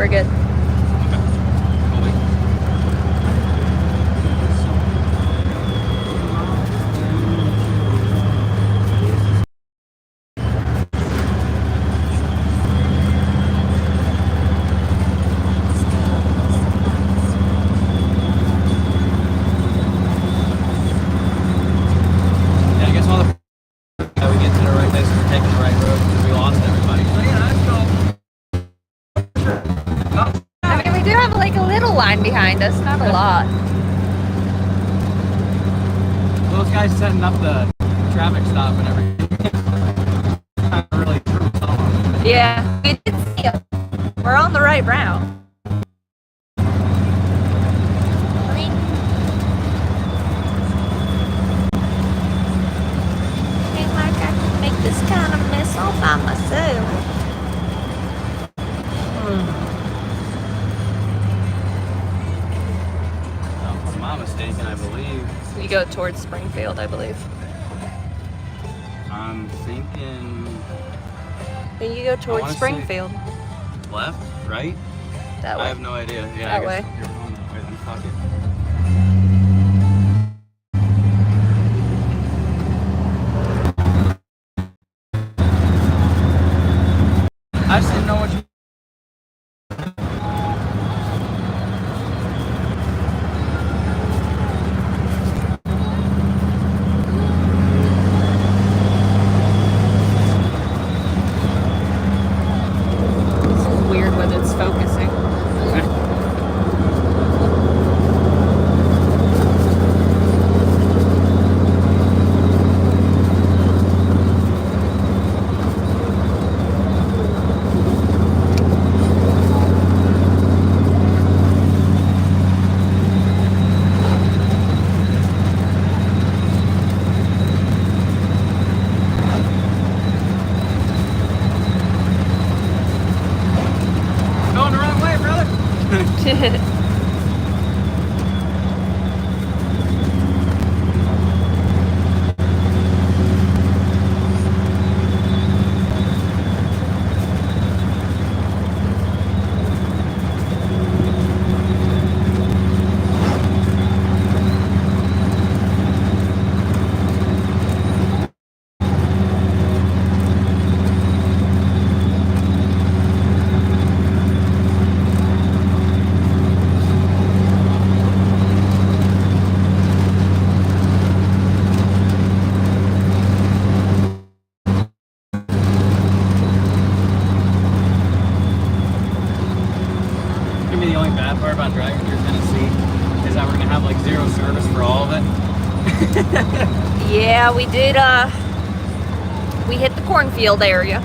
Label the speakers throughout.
Speaker 1: We're good. Behind us, not a lot.
Speaker 2: Those guys setting up the traffic stop and everything. Really true.
Speaker 1: Yeah, we did see them. We're on the right route. Ain't like I can make this kind of mess all by myself.
Speaker 2: Mistaken, I believe.
Speaker 1: You go towards Springfield, I believe.
Speaker 2: I'm thinking.
Speaker 1: Then you go towards Springfield.
Speaker 2: Left, right?
Speaker 1: That way.
Speaker 2: I have no idea. Yeah,
Speaker 1: that
Speaker 2: I
Speaker 1: way.
Speaker 2: You're going that way. Then fuck it. I just didn't know what you.
Speaker 1: Yeah, we did, we hit the cornfield area.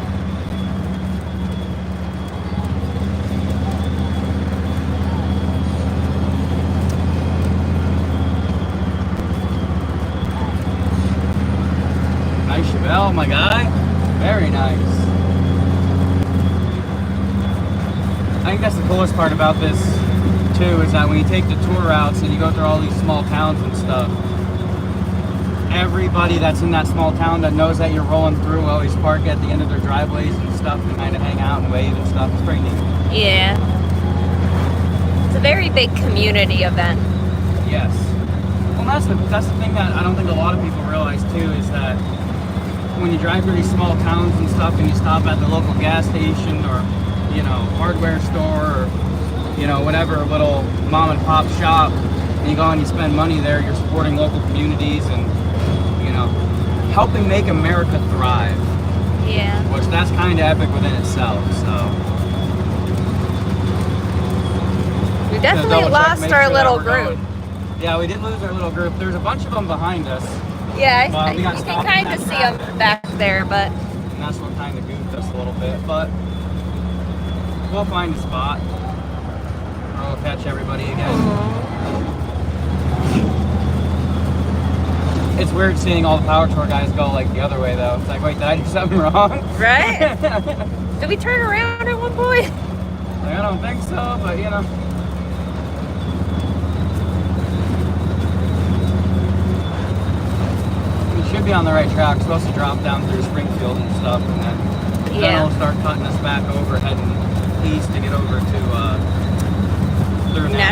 Speaker 2: Nice Chevelle, my guy. Very nice. I think that's the coolest part about this, too, is that when you take the tour routes and you go through all these small towns and stuff, everybody that's in that small town that knows that you're rolling through will always park at the end of their driveways and stuff and kind of hang out and wave and stuff. It's pretty neat.
Speaker 1: Yeah. It's a very big community event.
Speaker 2: Yes. Well, that's the thing that I don't think a lot of people realize, too, is that when you drive through these small towns and stuff and you stop at the local gas station or, you know, hardware store or, you know, whatever little mom and pop shop, and you go and you spend money there, you're supporting local communities and, you know, helping make America thrive.
Speaker 1: Yeah.
Speaker 2: Which that's kind of epic within itself, so.
Speaker 1: We definitely lost our little group.
Speaker 2: Yeah, we did lose our little group. There's a bunch of them behind us.
Speaker 1: Yeah, you can kind of see them back there, but.
Speaker 2: And that's what kind of goofed us a little bit, but we'll find a spot. Or we'll catch everybody again. It's weird seeing all the power tour guys go like the other way though. It's like, wait, did I do something wrong?
Speaker 1: Right? Did we turn around at one point?
Speaker 2: Like, I don't think so, but you know. We should be on the right track. We're supposed to drop down through Springfield and stuff, and then we'll start cutting us back over, heading east to get over to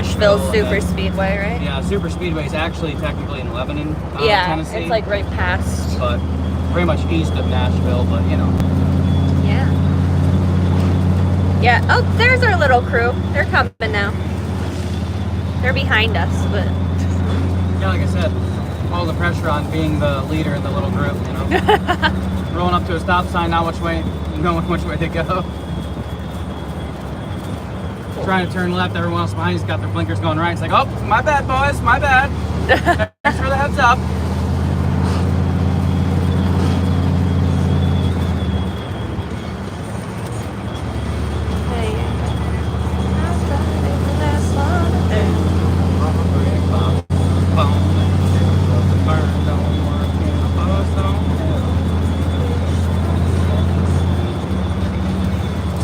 Speaker 1: Nashville
Speaker 2: go
Speaker 1: Super
Speaker 2: ahead.
Speaker 1: Speedway, right?
Speaker 2: Yeah, Super Speedway is actually technically in Lebanon,
Speaker 1: Yeah,
Speaker 2: Tennessee.
Speaker 1: it's like right past.
Speaker 2: But pretty much east of Nashville, but you know.
Speaker 1: Yeah. Yeah. Oh, there's our little crew. They're coming now. They're behind us, but
Speaker 2: Yeah, like I said, all the pressure on being the leader in the little group, you know. Rolling up to a stop sign, knowing which way to go. Trying to turn left, everyone else behind has got their blinkers going right. It's like, oh, my bad, boys, my bad. Thanks for the heads up.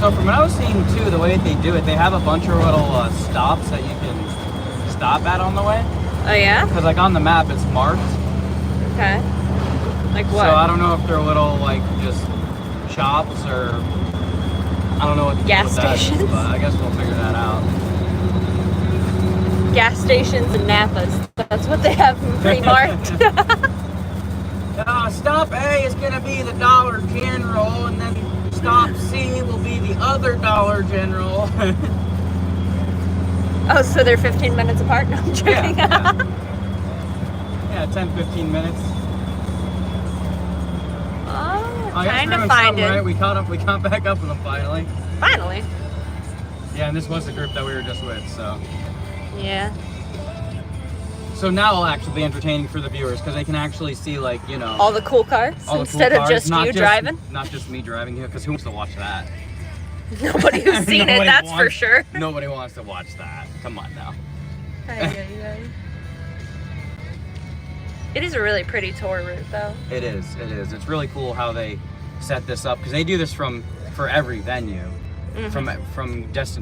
Speaker 2: So from what I was seeing too, the way they do it, they have a bunch of little stops that you can stop at on the way.
Speaker 1: Oh yeah?
Speaker 2: Because like on the map it's marked.
Speaker 1: Okay. Like what?
Speaker 2: So I don't know if they're little like just shops or I don't know what to
Speaker 1: Gas
Speaker 2: do with that,
Speaker 1: stations?
Speaker 2: but I guess we'll figure that out.
Speaker 1: Gas stations and Napas. That's what they have pre-marked.
Speaker 2: Stop A is gonna be the Dollar General, and then stop C will be the other Dollar General.
Speaker 1: Oh, so they're 15 minutes apart? No, I'm joking.
Speaker 2: Yeah, 10-15 minutes.
Speaker 1: Oh,
Speaker 2: I guess
Speaker 1: kind
Speaker 2: we're
Speaker 1: of
Speaker 2: doing
Speaker 1: find
Speaker 2: something
Speaker 1: it.
Speaker 2: right. We caught back up with them finally.
Speaker 1: Finally.
Speaker 2: Yeah, and this was the group that we were just with, so.
Speaker 1: Yeah.
Speaker 2: So now it'll actually be entertaining for the viewers because they can actually see, like, you know,
Speaker 1: All the cool cars
Speaker 2: all the
Speaker 1: instead
Speaker 2: cool
Speaker 1: of
Speaker 2: cars,
Speaker 1: just
Speaker 2: not
Speaker 1: you driving.
Speaker 2: Not just me driving here, because who wants to watch that?
Speaker 1: Nobody who's seen it,
Speaker 2: Nobody
Speaker 1: that's for
Speaker 2: wants-
Speaker 1: sure.
Speaker 2: Nobody wants to watch that. Come on now.
Speaker 1: It is a really pretty tour route, though.
Speaker 2: It is. It's really cool how they set this up because they do this for every venue, from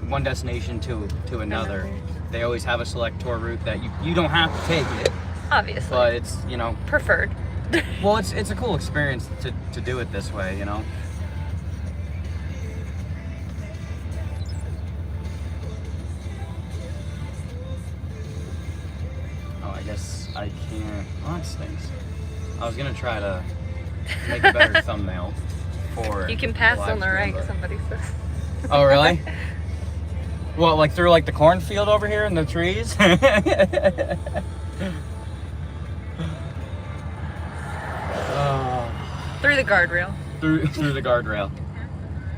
Speaker 2: one destination to another. They always have a select tour route that you don't have to take it,
Speaker 1: Obviously.
Speaker 2: but it's, you know,
Speaker 1: Preferred.
Speaker 2: well, it's a cool experience to do it this way, you know. Oh, I guess I can't. Oh, that stinks. I was gonna try to make a better thumbnail for.
Speaker 1: You can pass
Speaker 2: live
Speaker 1: on the
Speaker 2: stream,
Speaker 1: right,
Speaker 2: but-
Speaker 1: somebody says.
Speaker 2: Oh, really? Well, like through like the cornfield over here and the trees?
Speaker 1: Through the guardrail.
Speaker 2: Through the guardrail.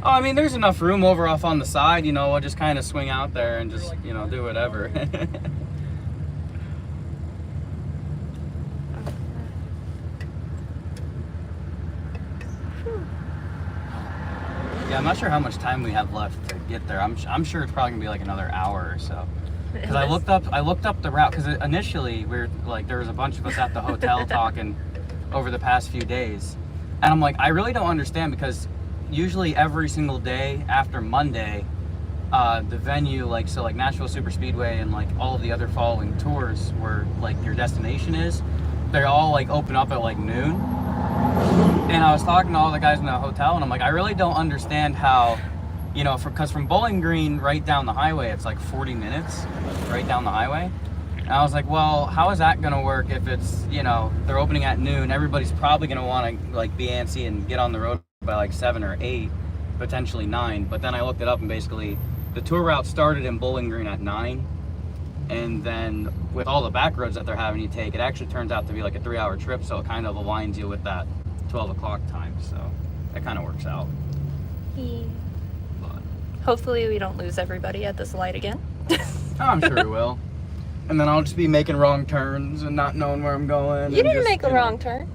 Speaker 2: Oh, I mean, there's enough room over off on the side, you know, we'll just kind of swing out there and just, you know, do whatever. Yeah, I'm not sure how much time we have left to get there. I'm sure it's probably gonna be like another hour or so. Because I looked up the route because initially we were like there was a bunch of us at the hotel talking over the past few days, and I'm like, I really don't understand because usually every single day after Monday, the venue like Nashville Super Speedway and like all of the other following tours where like your destination is, they all like open up at like noon. And I was talking to all the guys in the hotel, and I'm like, I really don't understand how, you know, because from Bowling Green right down the highway, it's like 40 minutes right down the highway. And I was like, well, how is that going to work if it's, you know, they're opening at noon? Everybody's probably going to want to like be antsy and get on the road by like 7 or 8, potentially 9. But then I looked it up, and basically the tour route started in Bowling Green at 9. And then with all the back roads that they're having you take, it actually turns out to be like a 3-hour trip. So it kind of aligns you with that 12 o'clock time. So that kind of works out.
Speaker 1: Yeah.
Speaker 2: But,
Speaker 1: Hopefully we don't lose everybody at this light again.
Speaker 2: I'm sure we will. And then I'll just be making wrong turns and not knowing where I'm going.
Speaker 1: You
Speaker 2: and
Speaker 1: didn't
Speaker 2: just,
Speaker 1: make a
Speaker 2: you know,
Speaker 1: wrong turn.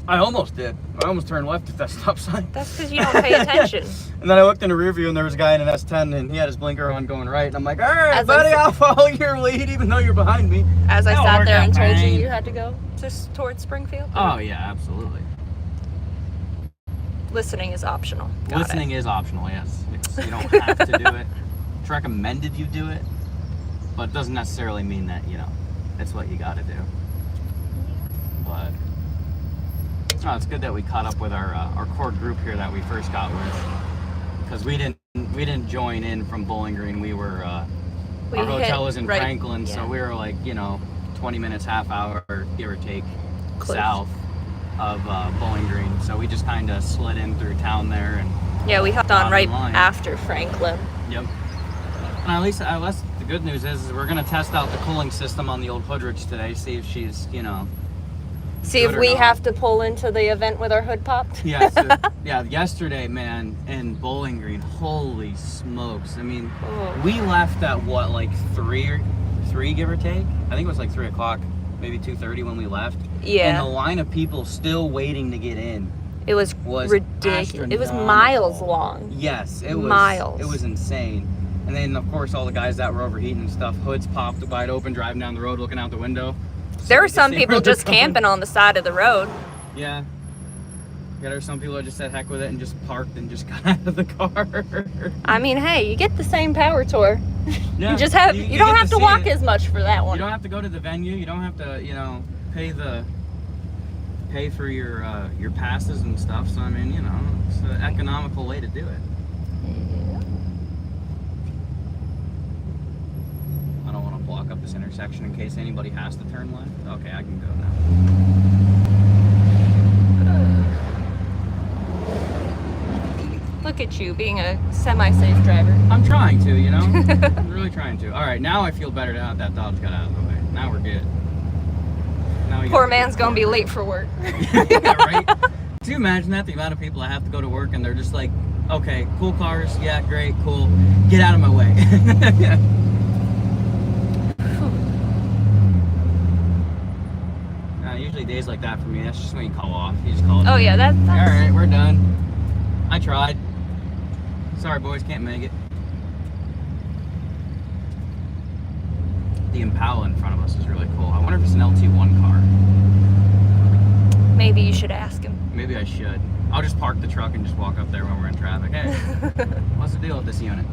Speaker 2: I almost did. I almost turned left at that stop sign.
Speaker 1: That's because you don't pay attention.
Speaker 2: And then I looked in the rear view, and there was a guy in an S10, and he had his blinker on going right. And I'm like, all right,
Speaker 1: As
Speaker 2: buddy,
Speaker 1: I-
Speaker 2: I'll follow your lead, even though you're behind me.
Speaker 1: As I
Speaker 2: That'll
Speaker 1: sat
Speaker 2: work
Speaker 1: there
Speaker 2: out
Speaker 1: and told you
Speaker 2: fine.
Speaker 1: you had to go towards Springfield.
Speaker 2: Oh, yeah, absolutely.
Speaker 1: Listening is optional. Got
Speaker 2: Listening
Speaker 1: it.
Speaker 2: is optional, yes. You don't have to do it. It's recommended you do it, but it doesn't necessarily mean that, you know, it's what you got to do. But oh, it's good that we caught up with our core group here that we first got with, because we didn't join in from Bowling Green. We were
Speaker 1: We
Speaker 2: our
Speaker 1: hit
Speaker 2: hotel was in
Speaker 1: right,
Speaker 2: Franklin, so we were like, 20 minutes, half hour, give or take,
Speaker 1: Close.
Speaker 2: south of Bowling Green. So we just kind of slid in through town there, and
Speaker 1: yeah, we hopped on right
Speaker 2: line.
Speaker 1: after Franklin.
Speaker 2: Yep. And at least the good news is we're gonna test out the cooling system on the old Hoodrich today, see if she's,
Speaker 1: See if
Speaker 2: good or
Speaker 1: we
Speaker 2: not.
Speaker 1: have to pull into the event with our hood popped.
Speaker 2: Yeah, so, yeah. Yesterday, man, in Bowling Green, holy smokes! I mean, we left at what, like three, give or take. I think it was like 3 o'clock, maybe 2:30 when we left.
Speaker 1: Yeah.
Speaker 2: And the line of people still waiting to get in.
Speaker 1: It was ridiculous. It was miles long.
Speaker 2: Yes, it was
Speaker 1: miles.
Speaker 2: It was insane. And then, of course, all the guys that were overheating and stuff, hoods popped wide open, driving down the road, looking out the window.
Speaker 1: There were some people just camping on the side of the road.
Speaker 2: Yeah. Yeah, there were some people that just said heck with it and just parked and just got out of the car.
Speaker 1: I mean, hey, you get the same power tour.
Speaker 2: Yeah,
Speaker 1: you just have you don't have to walk as much for that one.
Speaker 2: You don't have to go to the venue. You don't have to, pay for your passes and stuff. So I mean, it's an economical way to do it. I don't want to block up this intersection in case anybody has to turn left. Okay, I can go now.
Speaker 1: Look at you being a semi-safe driver.
Speaker 2: I'm trying to, I'm really trying to. All right, now I feel better now that Dodge got out of the way. Now we're good.
Speaker 1: Poor man's gonna be late for work.
Speaker 2: Yeah, right? Do you imagine that? The amount of people that have to go to work and they're just like, okay, cool cars, yeah, great, cool. Get out of my way. Yeah. Usually days like that for me, that's just when you call off. You just call it.
Speaker 1: Oh yeah, that's...
Speaker 2: All right, we're done. I tried. Sorry, boys, can't make it. The Impala in front of us is really cool. I wonder if it's an LT1 car.
Speaker 1: Maybe you should ask him.
Speaker 2: Maybe I should. I'll just park the truck and just walk up there when we're in traffic. Hey, what's the deal with this unit?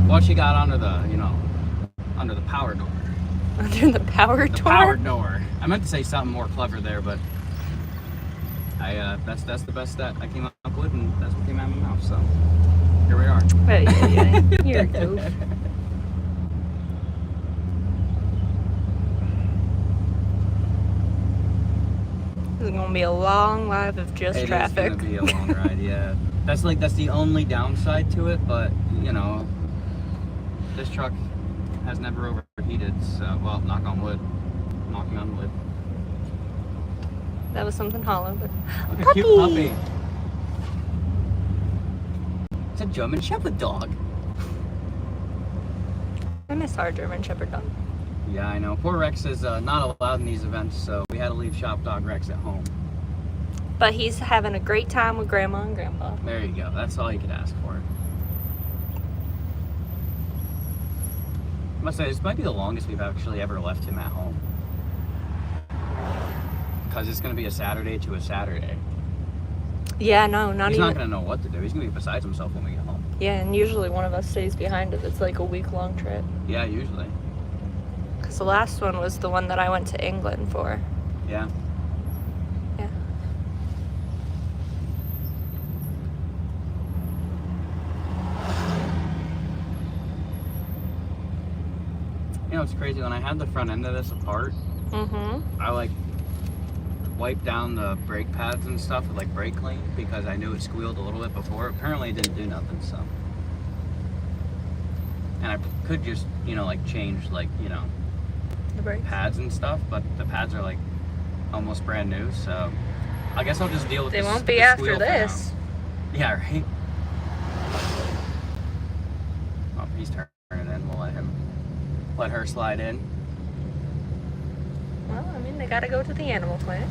Speaker 2: What she got under the, under the power door?
Speaker 1: Under the power door?
Speaker 2: Power door. I meant to say something more clever there, but that's the best that I came up with, and that's what came out of my mouth. So here we are.
Speaker 1: Oh, yeah. You're a goof. This is gonna be a long life of just traffic.
Speaker 2: It's gonna be a long ride, yeah. That's the only downside to it, but this truck has never overheated, so well, knock on wood. Knocking on wood.
Speaker 1: That was something hollow, but
Speaker 2: Look, a
Speaker 1: puppy.
Speaker 2: cute puppy. It's a German Shepherd dog.
Speaker 1: I miss our German Shepherd dog.
Speaker 2: Yeah, I know. Poor Rex is not allowed in these events, so we had to leave Shop Dog Rex at home.
Speaker 1: But he's having a great time with Grandma and Grandpa.
Speaker 2: There you go. That's all you could ask for. I must say, this might be the longest we've actually ever left him at home. Because it's going to be a Saturday to a Saturday.
Speaker 1: Yeah, no,
Speaker 2: He's not going to know what to do. He's going to be beside himself when we get home.
Speaker 1: Yeah, and usually one of us stays behind if it's like a week-long trip.
Speaker 2: Yeah, usually.
Speaker 1: Because the last one was the one that I went to England for.
Speaker 2: Yeah.
Speaker 1: Yeah.
Speaker 2: It's crazy. When I had the front end of this apart, I wiped down the brake pads and stuff with brake clean because I knew it squealed a little bit before. Apparently it didn't do nothing, so. And I could just, change
Speaker 1: The brakes.
Speaker 2: pads and stuff, but the pads are almost brand new, so I guess I'll just deal with
Speaker 1: They
Speaker 2: this,
Speaker 1: won't be
Speaker 2: the
Speaker 1: after
Speaker 2: squeal for
Speaker 1: this.
Speaker 2: now. Yeah, right? Oh, he's turning in. We'll let her slide in.
Speaker 1: Well, I mean, they gotta go to the animal clinic.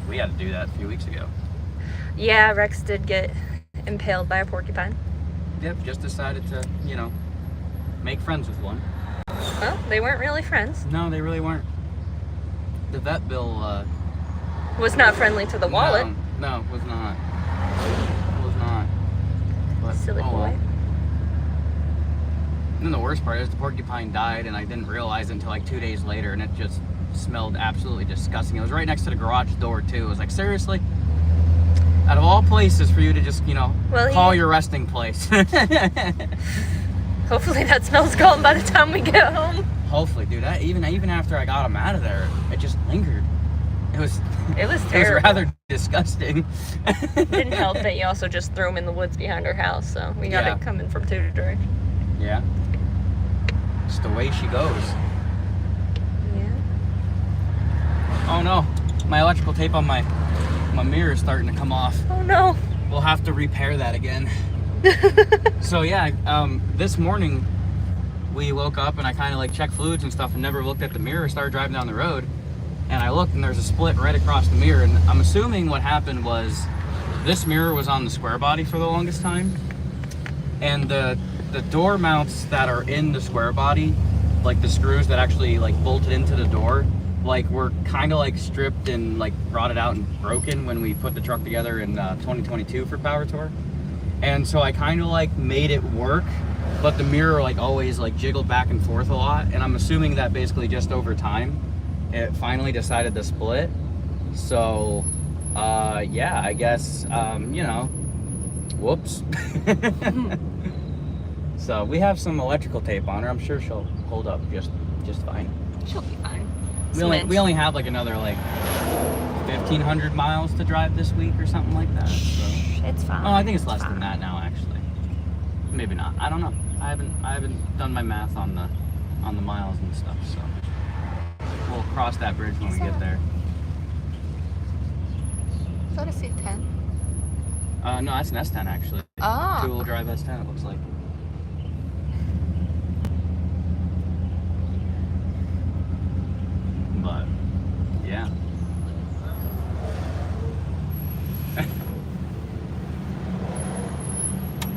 Speaker 2: We had to do that a few weeks ago.
Speaker 1: Yeah, Rex did get impaled by a porcupine.
Speaker 2: Yep, just decided to, make friends with one.
Speaker 1: Well, they weren't really friends.
Speaker 2: No, they really weren't. The vet bill,
Speaker 1: Was not friendly to the wallet.
Speaker 2: No, was not. Was not. But,
Speaker 1: Silly boy.
Speaker 2: well. And then the worst part is the porcupine died, and I didn't realize it until 2 days later, and it just smelled absolutely disgusting. It was right next to the garage door, too. It was seriously? Out of all places for you to just, you know,
Speaker 1: Well,
Speaker 2: call
Speaker 1: yeah.
Speaker 2: your resting place.
Speaker 1: Hopefully that smell's gone by the time we get home.
Speaker 2: Hopefully, dude. Even after I got them out of there, it just lingered. It was
Speaker 1: terrible.
Speaker 2: It was rather disgusting.
Speaker 1: Didn't help that you also just threw them in the woods behind our house, so we got
Speaker 2: Yeah.
Speaker 1: it coming from two directions.
Speaker 2: Yeah. Just the way she goes.
Speaker 1: Yeah.
Speaker 2: Oh no, my electrical tape on my mirror is starting to come off.
Speaker 1: Oh no.
Speaker 2: We'll have to repair that again. So yeah, this morning we woke up and I kind of like checked fluids and stuff and never looked at the mirror. Started driving down the road and I looked and there's a split right across the mirror, and I'm assuming what happened was this mirror was on the square body for the longest time, and the door mounts that are in the square body, like the screws that actually like bolted into the door, like were kind of like stripped and like rotted out and broken when we put the truck together in 2022 for Power Tour. And so I kind of like made it work, but the mirror like always like jiggled back and forth a lot, and I'm assuming that basically just over time it finally decided to split. So yeah, I guess you know, whoops. So we have some electrical tape on her. I'm sure she'll hold up just fine.
Speaker 1: She'll be fine.
Speaker 2: We only have like another like 1,500 miles to drive this week or something like that. So.
Speaker 1: It's fine.
Speaker 2: Oh, I think it's less than that now, actually. Maybe not. I don't know. I haven't done my math on the miles and stuff. So we'll cross that bridge when we get there.
Speaker 1: I thought I said 10.
Speaker 2: No, that's an S10 actually.
Speaker 1: Oh.
Speaker 2: Two-wheel drive S10. It looks like. But yeah.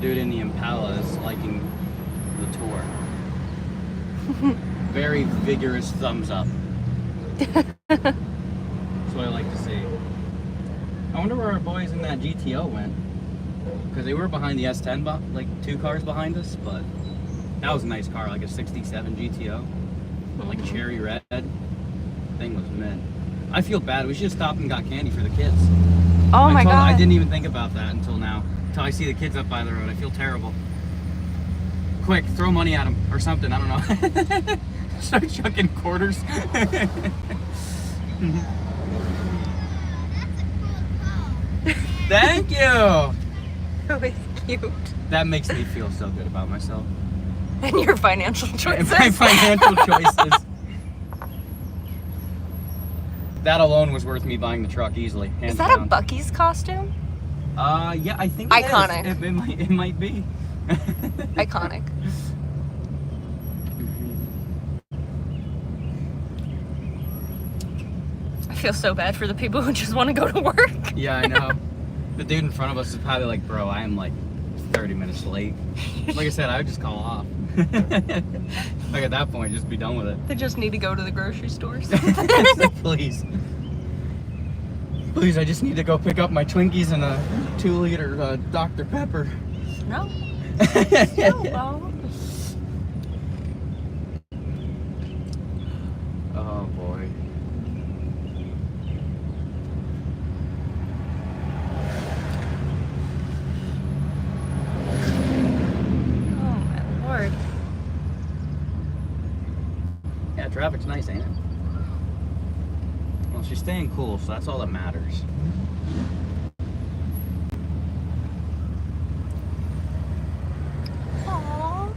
Speaker 2: Dude in the Impala is liking the tour. Very vigorous thumbs up. That's what I like to see. I wonder where our boys in that GTO went. Because they were behind the S10, like 2 cars behind us, but that was a nice car, like a 67 GTO. But like cherry red. Thing was mint. I feel bad. We should have stopped and got candy for the kids.
Speaker 1: Oh my god.
Speaker 2: I didn't even think about that until now. Until I see the kids up by the road. I feel terrible. Quick, throw money at them or something. I don't know. Start chucking quarters. Thank you.
Speaker 1: Oh, it's cute.
Speaker 2: That makes me feel so good about myself.
Speaker 1: And your financial choices.
Speaker 2: My financial choices. That alone was worth me buying the truck easily.
Speaker 1: Is that a Buc-ee's costume?
Speaker 2: Yeah, I think
Speaker 1: Iconic.
Speaker 2: It might be.
Speaker 1: Iconic. I feel so bad for the people who just want to go to work.
Speaker 2: Yeah, I know. The dude in front of us is probably like, bro, I am like 30 minutes late. Like I said, I would just call off. Like at that point, just be done with it.
Speaker 1: They just need to go to the grocery stores.
Speaker 2: Please. Please, I just need to go pick up my Twinkies and a 2-liter Dr. Pepper.
Speaker 1: No. Still, though.
Speaker 2: Oh boy.
Speaker 1: Oh my lord.
Speaker 2: Yeah, traffic's nice, ain't it? Well, she's staying cool, so that's all that matters.
Speaker 1: Aww.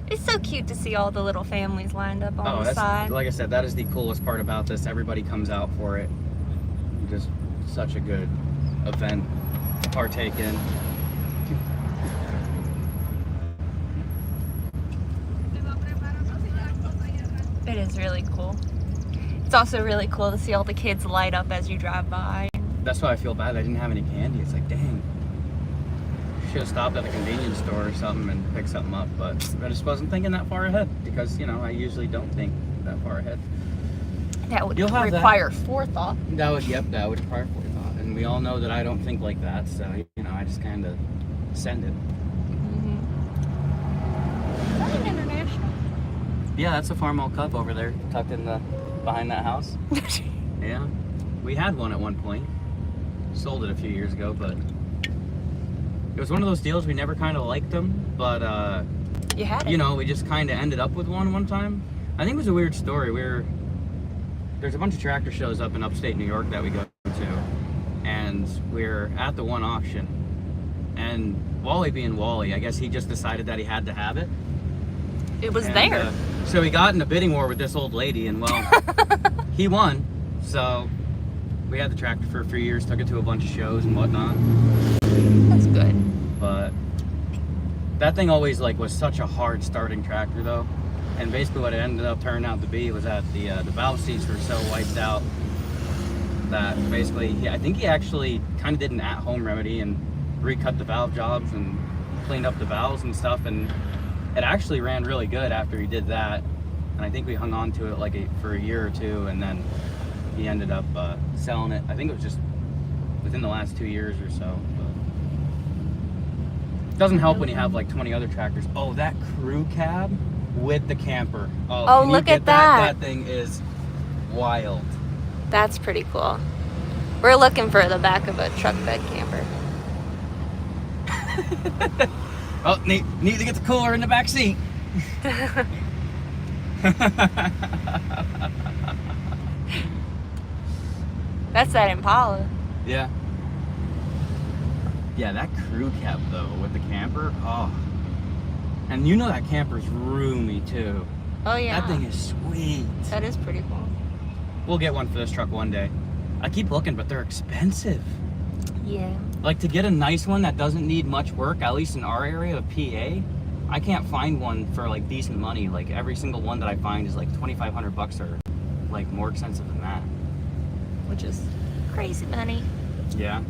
Speaker 1: It's so cute to see all the little families lined up on the side.
Speaker 2: Like I said, that is the coolest part about this. Everybody comes out for it. Just such a good event to partake in.
Speaker 1: It is really cool. It's also really cool to see all the kids light up as you drive by.
Speaker 2: That's why I feel bad I didn't have any candy. It's like, dang. Should have stopped at a convenience store or something and picked something up, but I just wasn't thinking that far ahead because, you know, I usually don't think that far ahead.
Speaker 1: That would
Speaker 2: You'll have
Speaker 1: require forethought.
Speaker 2: That would require forethought. And we all know that I don't think like that, so, you know, I just kind of send it.
Speaker 1: Is that an international?
Speaker 2: Yeah, that's a Farmall Cup over there, tucked in the behind that house. Yeah, we had one at one point. sold it a few years ago, but it was one of those deals we never kind of liked them, but
Speaker 1: You had it.
Speaker 2: you know, we just kind of ended up with one time. I think it was a weird story. There's a bunch of tractor shows up in upstate New York that we go to, and we're at the one auction, and Wally being Wally, I guess he just decided that he had to have it.
Speaker 1: It was
Speaker 2: And,
Speaker 1: there.
Speaker 2: So he got in a bidding war with this old lady, and well, he won. So we had the tractor for a few years, took it to a bunch of shows and whatnot.
Speaker 1: That's good.
Speaker 2: But that thing always like was such a hard starting tractor though. And basically what it ended up turning out to be was that the valve seats were so wiped out that basically I think he actually kind of did an at-home remedy and recut the valve jobs and cleaned up the valves and stuff, and it actually ran really good after he did that. And I think we hung on to it like for a year or two, and then he ended up selling it. I think it was just within the last 2 years or so. But it doesn't help when you have like 20 other tractors. Oh, that crew cab with the camper.
Speaker 1: Oh,
Speaker 2: can you
Speaker 1: look
Speaker 2: get
Speaker 1: at that.
Speaker 2: That thing is wild.
Speaker 1: That's pretty cool. We're looking for the back of a truck bed camper.
Speaker 2: Oh, need to get the cooler in the back seat.
Speaker 1: That's that Impala.
Speaker 2: Yeah. Yeah, that crew cab though with the camper. Oh. And you know that camper's roomy too.
Speaker 1: Oh yeah.
Speaker 2: That thing is sweet.
Speaker 1: That is pretty cool.
Speaker 2: We'll get one for this truck one day. I keep looking, but they're expensive.
Speaker 1: Yeah.
Speaker 2: Like to get a nice one that doesn't need much work, at least in our area of PA, I can't find one for like decent money. Like every single one that I find is like $2,500 or like more expensive than that.
Speaker 1: Which is crazy money.
Speaker 2: Yeah.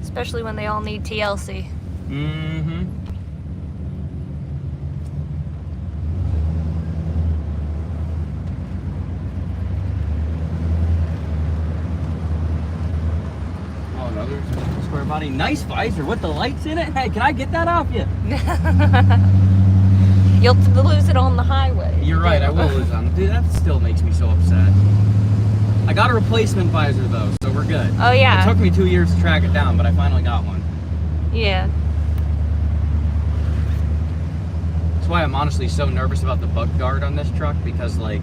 Speaker 1: Especially when they all need TLC.
Speaker 2: Mm-hmm. Oh, another square body. Nice visor with the lights in it. Hey, can I get that off you?
Speaker 1: You'll lose it on the highway.
Speaker 2: You're right, I will lose on. Dude, that still makes me so upset. I got a replacement visor though, so we're good.
Speaker 1: Oh yeah.
Speaker 2: It took me 2 years to track it down, but I finally got one.
Speaker 1: Yeah.
Speaker 2: That's why I'm honestly so nervous about the bug guard on this truck, because like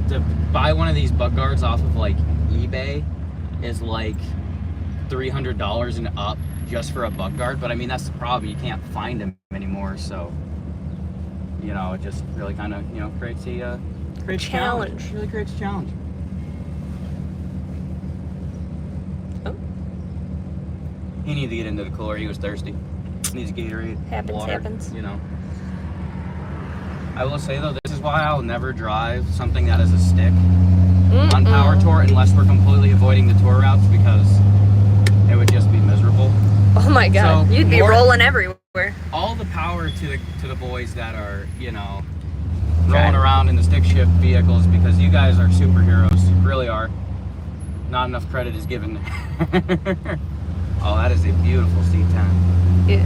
Speaker 2: to buy one of these bug guards off of like eBay is like $300 and up just for a bug guard. But I mean, that's the problem, you can't find them anymore, so you know, it just really kind of, you know, creates a challenge. It really creates a challenge.
Speaker 1: Oh.
Speaker 2: He needed to get into the cooler. He was thirsty. Needs a Gatorade.
Speaker 1: Happens.
Speaker 2: You know. I will say though, this is why I'll never drive something that is a stick on Power Tour unless we're completely avoiding the tour routes, because it would just be miserable.
Speaker 1: Oh my god,
Speaker 2: So,
Speaker 1: you'd be rolling everywhere.
Speaker 2: All the power to the boys that are, you know, rolling around in the stick shift vehicles, because you guys are superheroes. You really are. Not enough credit is given. Oh, that is a beautiful C10.
Speaker 1: Yeah.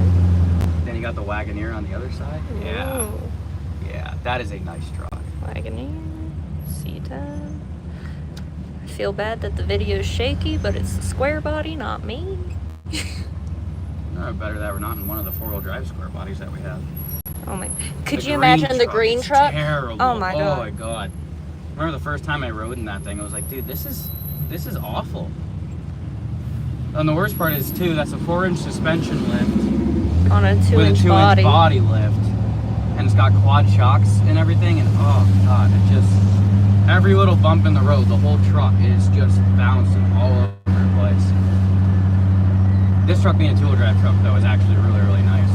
Speaker 2: Then you got the Wagoneer on the other side. Yeah.
Speaker 1: Ooh.
Speaker 2: Yeah, that is a nice truck.
Speaker 1: Wagoneer, C10. I feel bad that the video's shaky, but it's the square body, not me.
Speaker 2: Better that we're not in one of the four-wheel drive square bodies that we have.
Speaker 1: Oh my! Could
Speaker 2: The
Speaker 1: you
Speaker 2: green
Speaker 1: imagine the green
Speaker 2: is
Speaker 1: truck?
Speaker 2: Terrible.
Speaker 1: Oh my god!
Speaker 2: Oh my god! Remember the first time I rode in that thing? I was like, dude, this is awful. And the worst part is too, that's a 4-inch suspension lift
Speaker 1: On a 2-inch
Speaker 2: with a 2-inch
Speaker 1: body.
Speaker 2: body lift, and it's got quad shocks and everything. And oh god, it just every little bump in the road, the whole truck is just bouncing all over the place. This truck being a two-wheel drive truck though is actually really, really nice.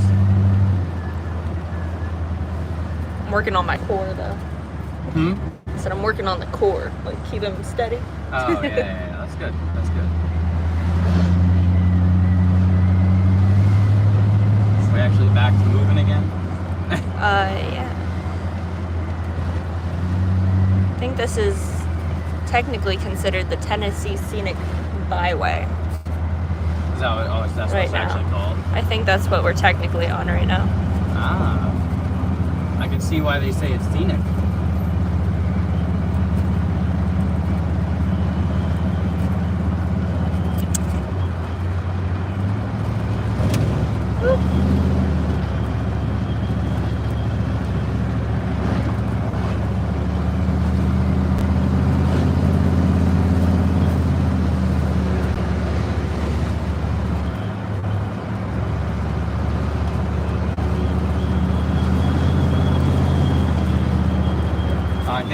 Speaker 1: I'm working on my core though. I said I'm working on the core, like keep them steady.
Speaker 2: Oh yeah, that's good. That's good. So we actually back to moving again?
Speaker 1: Yeah. I think this is technically considered the Tennessee Scenic Byway.
Speaker 2: Is that what, that's
Speaker 1: Right
Speaker 2: what it's actually
Speaker 1: now.
Speaker 2: called?
Speaker 1: I think that's what we're technically on right now.
Speaker 2: Ah. I can see why they say it's scenic.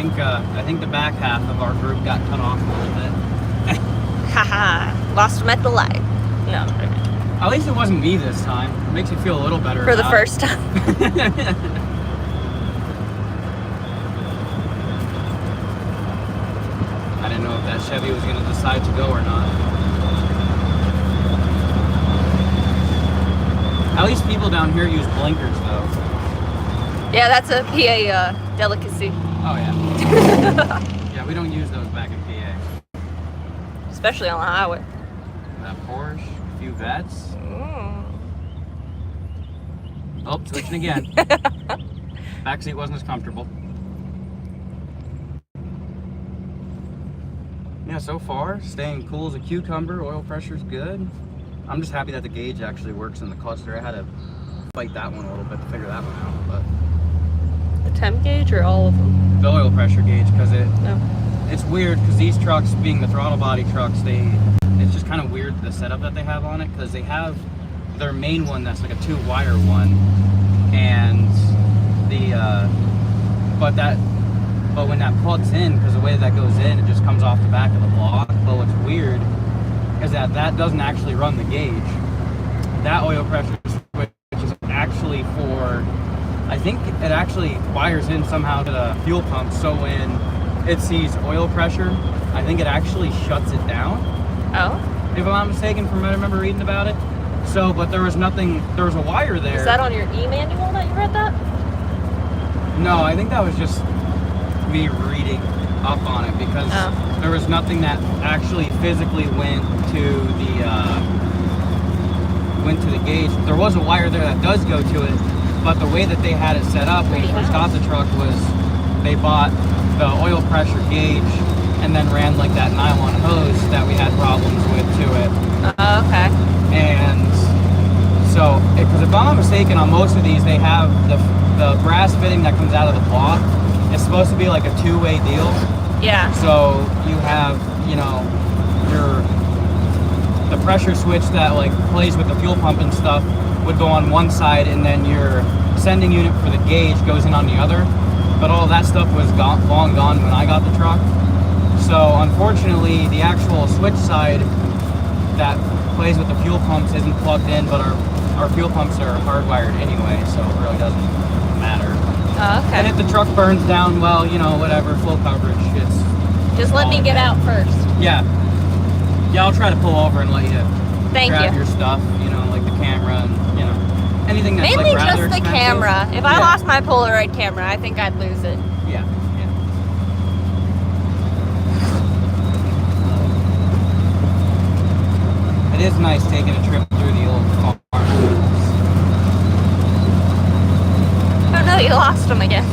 Speaker 2: think the back half of our group got cut off a little bit.
Speaker 1: Haha, lost them at the light. No.
Speaker 2: At least it wasn't me this time. It makes you feel a little better
Speaker 1: For the
Speaker 2: about
Speaker 1: first
Speaker 2: it.
Speaker 1: time.
Speaker 2: I didn't know if that Chevy was going to decide to go or not. At least people down here use blinkers, though.
Speaker 1: Yeah, that's a PA delicacy.
Speaker 2: Oh, yeah. Yeah, we don't use those back in PA.
Speaker 1: Especially on the highway.
Speaker 2: That Porsche, a few vets.
Speaker 1: Mm.
Speaker 2: Oh, switching again. Backseat wasn't as comfortable. Yeah, so far, staying cool as a cucumber. Oil pressure's good. I'm just happy that the gauge actually works in the cluster. I had to fight that one a little bit to figure that one out. But
Speaker 1: The temp gauge or all of them?
Speaker 2: the oil pressure gauge, because
Speaker 1: No.
Speaker 2: it's weird, because these trucks, being the throttle body trucks, it's just kind of weird the setup that they have on it, because they have their main one that's like a 2-wire one, and but when that plugs in, because the way that goes in, it just comes off the back of the block. But what's weird is that doesn't actually run the gauge. That oil pressure switch is actually for, I think it actually wires in somehow to the fuel pump, so when it sees oil pressure, I think it actually shuts it down.
Speaker 1: Oh?
Speaker 2: If I'm not mistaken, from what I remember reading about it. So, but there was a wire there.
Speaker 1: Is that on your e-manual that you read that?
Speaker 2: No, I think that was just me reading up on it, because there was nothing that actually physically went to the gauge. There was a wire there that does go to it, but the way that they had it set up when we first got the truck was they bought the oil pressure gauge and then ran like that nylon hose that we had problems with to it.
Speaker 1: Okay.
Speaker 2: And so, because if I'm not mistaken, on most of these they have the brass fitting that comes out of the block. It's supposed to be like a two-way deal.
Speaker 1: Yeah.
Speaker 2: So you have, the pressure switch that like plays with the fuel pump and stuff would go on one side, and then your sending unit for the gauge goes in on the other. But all that stuff was long gone when I got the truck. So unfortunately, the actual switch side that plays with the fuel pumps isn't plugged in, but our fuel pumps are hardwired anyway, so it really doesn't matter.
Speaker 1: Okay.
Speaker 2: And if the truck burns down, well, whatever, full coverage.
Speaker 1: Just let me get out first.
Speaker 2: Yeah. Yeah, I'll try to pull over and let you grab
Speaker 1: you.
Speaker 2: your stuff, like the camera and, anything that's
Speaker 1: Mainly
Speaker 2: like rather
Speaker 1: just the
Speaker 2: expensive.
Speaker 1: camera. If I lost my Polaroid camera, I think I'd lose it.
Speaker 2: Yeah. It is nice taking a trip through the old farm.
Speaker 1: Oh no, you lost them again.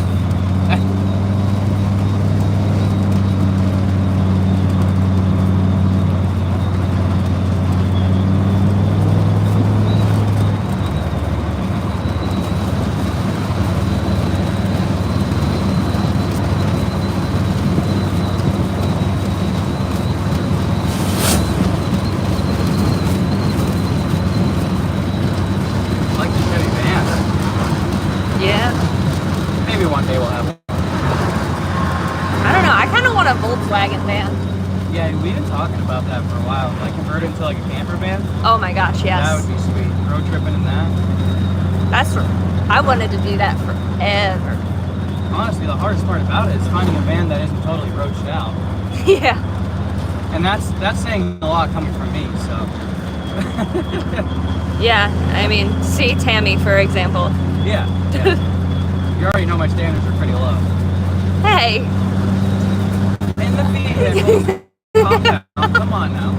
Speaker 2: One day we'll have it.
Speaker 1: I don't know. I kind of want a Volkswagen van.
Speaker 2: Yeah, we've been talking about that for a while. Like convert it into like a camper van.
Speaker 1: Oh my gosh, yes.
Speaker 2: That would be sweet. Road tripping in that.
Speaker 1: I wanted to do that forever.
Speaker 2: Honestly, the hardest part about it is finding a van that isn't totally roached out.
Speaker 1: Yeah.
Speaker 2: And that's saying a lot coming from me, so.
Speaker 1: Yeah, I mean, see Tammy, for example.
Speaker 2: Yeah. You already know my standards are pretty low.
Speaker 1: Hey.
Speaker 2: In the vehicle. Calm down. Come on now.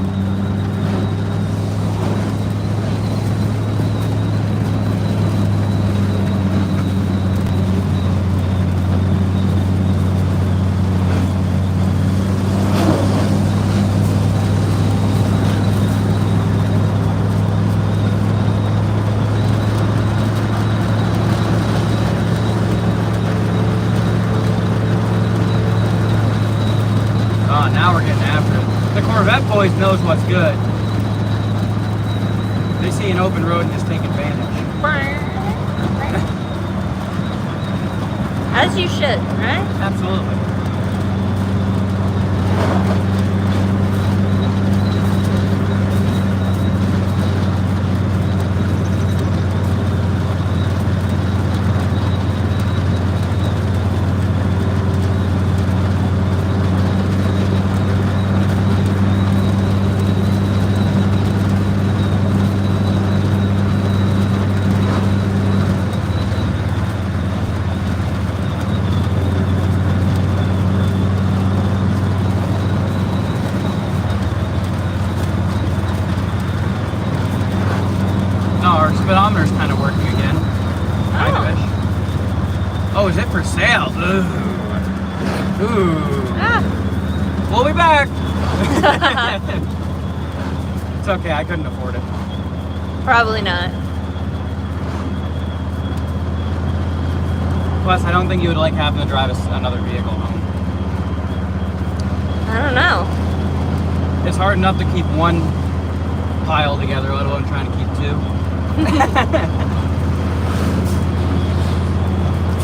Speaker 2: Now we're getting after it. The Corvette boys knows what's good. They see an open road and just take advantage.
Speaker 1: As you should, right?
Speaker 2: Absolutely. Speedometer's kind of working again. Kind of-ish. Oh, is it for sale? Ooh. Ooh.
Speaker 1: Ah.
Speaker 2: We'll be back. It's okay, I couldn't afford it.
Speaker 1: Probably not.
Speaker 2: Plus, I don't think you would like having to drive another vehicle home.
Speaker 1: I don't know.
Speaker 2: It's hard enough to keep one pile together, let alone trying to keep two.
Speaker 1: I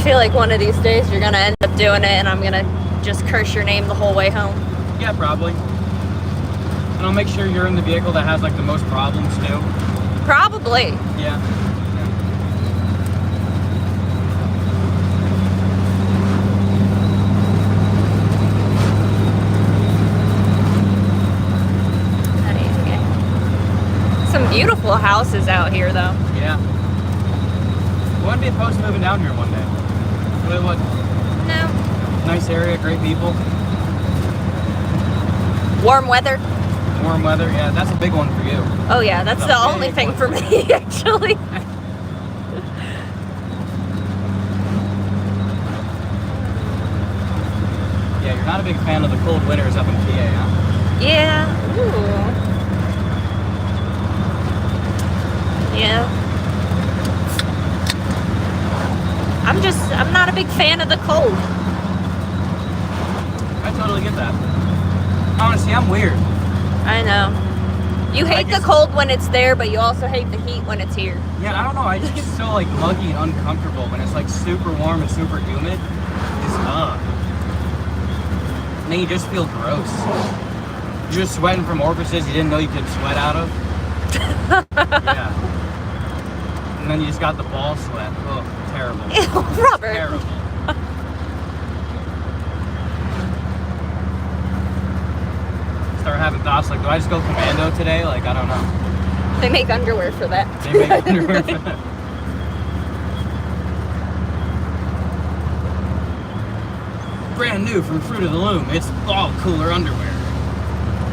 Speaker 1: feel like one of these days you're gonna end up doing it and I'm gonna just curse your name the whole way home.
Speaker 2: Yeah, probably. And I'll make sure you're in the vehicle that has like the most problems too.
Speaker 1: Probably.
Speaker 2: Yeah.
Speaker 1: Some beautiful houses out here, though.
Speaker 2: Yeah. Wouldn't be opposed to moving down here one day. Really would.
Speaker 1: No.
Speaker 2: Nice area, great people.
Speaker 1: Warm weather.
Speaker 2: Warm weather, yeah, that's a big one for you.
Speaker 1: Oh yeah, that's the only thing for me, actually.
Speaker 2: Yeah, you're not a big fan of the cold winters up in PA, huh?
Speaker 1: Yeah. Ooh. Yeah. I'm not a big fan of the cold.
Speaker 2: I totally get that. Honestly, I'm weird.
Speaker 1: I know. You hate the cold when it's there, but you also hate the heat when it's here.
Speaker 2: Yeah, I don't know. I just get so like muggy and uncomfortable when it's like super warm and super humid. It's and then you just feel gross. You're just sweating from orifices you didn't know you could sweat out of. Yeah. And then you just got the ball sweat. Oh, terrible.
Speaker 1: Ew, Robert.
Speaker 2: Terrible. Start having thoughts like, do I just go commando today? Like, I don't know.
Speaker 1: They make underwear for that.
Speaker 2: They make underwear for that. Brand new from Fruit of the Loom. It's all cooler underwear.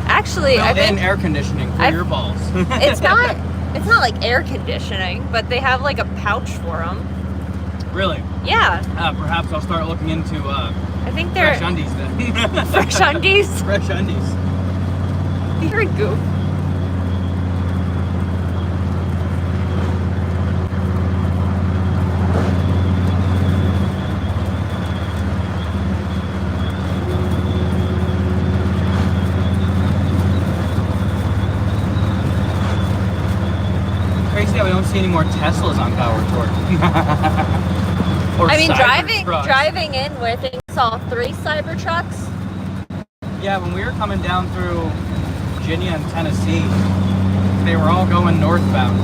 Speaker 1: Actually, I think
Speaker 2: air conditioning for your balls.
Speaker 1: It's not like air conditioning, but they have like a pouch for them.
Speaker 2: Really?
Speaker 1: Yeah.
Speaker 2: Perhaps I'll start looking into
Speaker 1: I think they're
Speaker 2: fresh undies then.
Speaker 1: Fresh undies?
Speaker 2: Fresh undies.
Speaker 1: You're a goof.
Speaker 2: Crazy that we don't see any more Teslas on Power Tour.
Speaker 1: I mean, driving in, I think I saw 3 Cybertrucks.
Speaker 2: Yeah, when we were coming down through Virginia and Tennessee, they were all going northbound.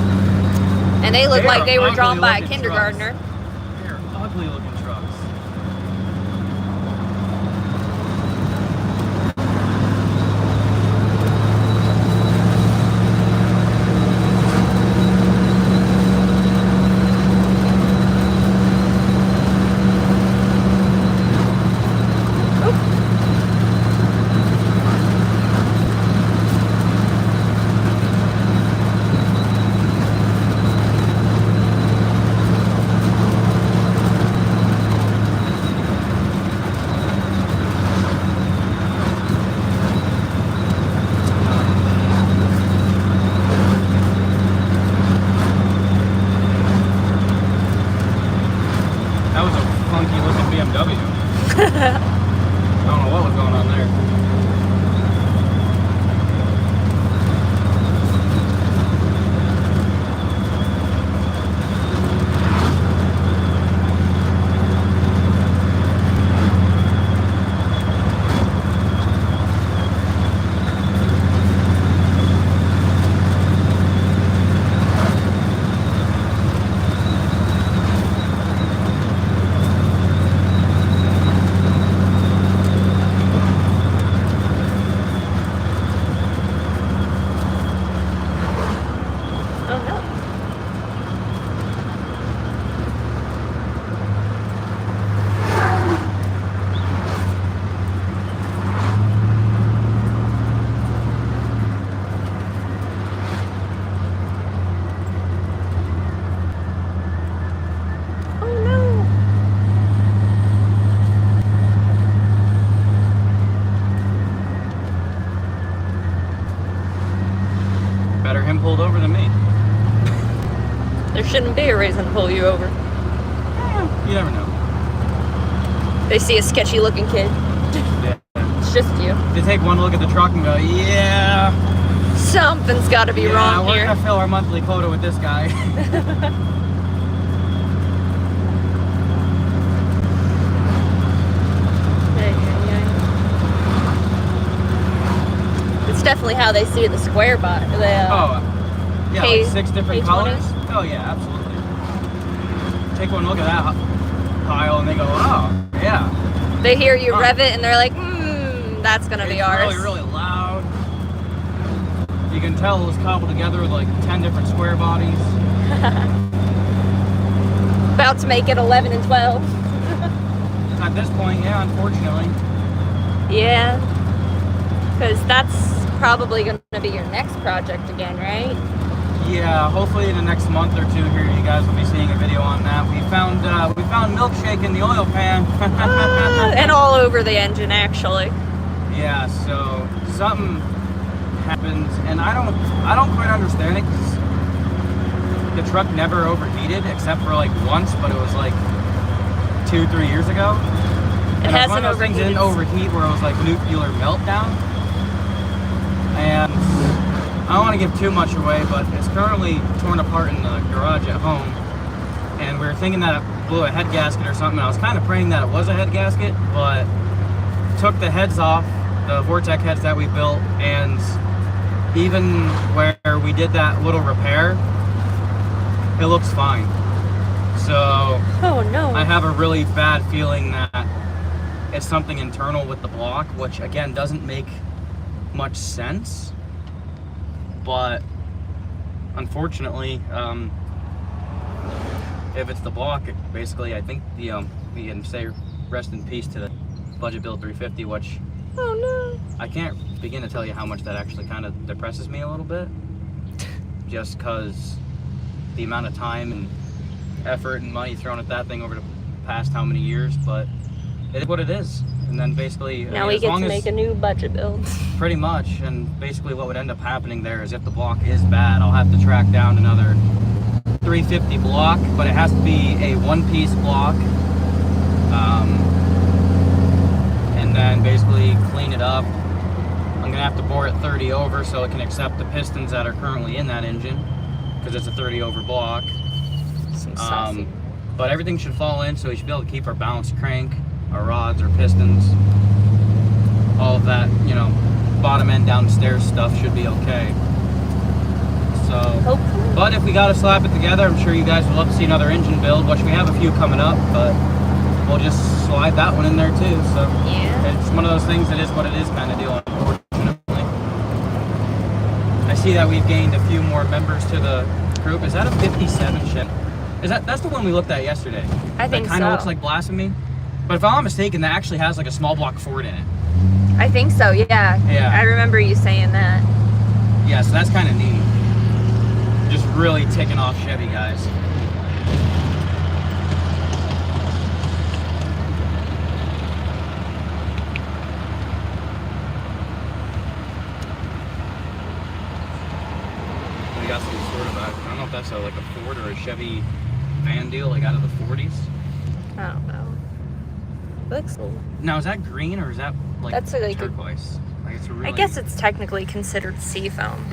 Speaker 1: And they looked like they were drawn by a kindergartner.
Speaker 2: They're ugly looking trucks. That was a funky looking BMW. I don't know what was going on there. than me.
Speaker 1: There shouldn't be a reason to pull you over.
Speaker 2: You never know.
Speaker 1: They see a sketchy looking kid.
Speaker 2: Yeah.
Speaker 1: It's just you.
Speaker 2: They take one look at the truck and go, yeah.
Speaker 1: Something's got to be wrong
Speaker 2: we're
Speaker 1: here.
Speaker 2: gonna fill our monthly quota with this guy.
Speaker 1: It's definitely how they see the square bot.
Speaker 2: Yeah, like 6 different colors. Oh yeah, absolutely. Take one look at that pile and they go, oh, yeah.
Speaker 1: They hear you rev it and they're like, that's gonna be ours.
Speaker 2: It's really, really loud. You can tell it was cobbled together with like 10 different square bodies.
Speaker 1: About to make it 11 and 12.
Speaker 2: At this point, yeah, unfortunately.
Speaker 1: Yeah. Because that's probably going to be your next project again, right?
Speaker 2: Yeah, hopefully in the next month or two here, you guys will be seeing a video on that. We found milkshake in the oil pan.
Speaker 1: And all over the engine, actually.
Speaker 2: Yeah, so something happened, and I don't quite understand it, 'cause the truck never overheated except for like once, but it was like 2-3 years ago.
Speaker 1: It
Speaker 2: And
Speaker 1: hasn't
Speaker 2: one of those things
Speaker 1: overheated.
Speaker 2: didn't overheat where it was like nuclear meltdown. And I don't want to give too much away, but it's currently torn apart in the garage at home. And we were thinking that it blew a head gasket or something. I was kind of praying that it was a head gasket, but took the heads off, the Vortec heads that we built, and even where we did that little repair, it looks fine. So
Speaker 1: Oh no.
Speaker 2: I have a really bad feeling that it's something internal with the block, which again doesn't make much sense, but unfortunately, if it's the block, basically I think we can say rest in peace to the budget build 350, which
Speaker 1: Oh no.
Speaker 2: I can't begin to tell you how much that actually kind of depresses me a little bit, just because the amount of time and effort and money thrown at that thing over the past how many years, but it is what it is. And then basically
Speaker 1: Now we get to make a new budget build.
Speaker 2: pretty much, and basically what would end up happening there is if the block is bad, I'll have to track down another 350 block, but it has to be a one-piece block, and then basically clean it up. I'm gonna have to bore it 30 over so it can accept the pistons that are currently in that engine, because it's a 30 over block.
Speaker 1: Some saucy.
Speaker 2: But everything should fall in, so we should be able to keep our balanced crank, our rods, our pistons, all of that, you know, bottom end downstairs stuff should be okay. So,
Speaker 1: Hopefully.
Speaker 2: but if we gotta slap it together, I'm sure you guys would love to see another engine build, which we have a few coming up, but we'll just slide that one in there too. So
Speaker 1: Yeah.
Speaker 2: it's one of those things that is what it is kind of deal, unfortunately. I see that we've gained a few more members to the group. Is that a 57 Chevy? That's the one we looked at yesterday?
Speaker 1: I think
Speaker 2: that kind of
Speaker 1: so.
Speaker 2: looks like Blasphemy. But if I'm not mistaken, that actually has like a small block Ford in it.
Speaker 1: I think so, yeah.
Speaker 2: Yeah.
Speaker 1: I remember you saying that.
Speaker 2: Yeah, so that's kind of neat. Just really ticking off Chevy guys. We got some sort of, I don't know if that's like a Ford or a Chevy van deal, like out of the 40s.
Speaker 1: I don't know. Looks cool.
Speaker 2: Now, is that green or is that like
Speaker 1: That's like a-
Speaker 2: turquoise? Like it's a really...
Speaker 1: I guess it's technically considered seafoam,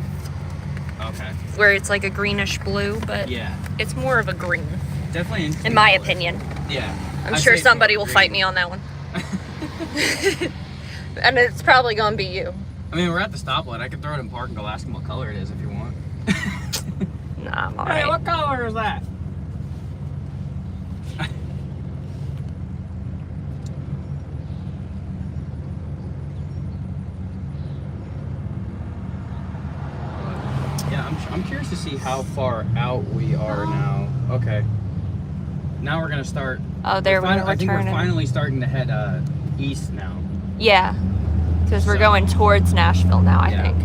Speaker 2: Okay.
Speaker 1: where it's like a greenish blue, but
Speaker 2: Yeah.
Speaker 1: it's more of a green,
Speaker 2: Definitely interesting
Speaker 1: in my
Speaker 2: color.
Speaker 1: opinion.
Speaker 2: Yeah.
Speaker 1: I'm
Speaker 2: I'd
Speaker 1: sure
Speaker 2: say it's more
Speaker 1: somebody will
Speaker 2: green.
Speaker 1: fight me on that one. And it's probably gonna be you.
Speaker 2: I mean, we're at the stoplight. I could throw it in park and go ask him what color it is if you want.
Speaker 1: Nah, I'm
Speaker 2: Hey,
Speaker 1: alright.
Speaker 2: what color is that? Yeah, I'm curious to see how far out we are now. Okay. Now we're gonna start.
Speaker 1: Oh, there we go.
Speaker 2: I think we're
Speaker 1: turning.
Speaker 2: finally starting to head east now.
Speaker 1: Yeah, because we're
Speaker 2: So-
Speaker 1: going towards Nashville now, I
Speaker 2: Yeah.
Speaker 1: think.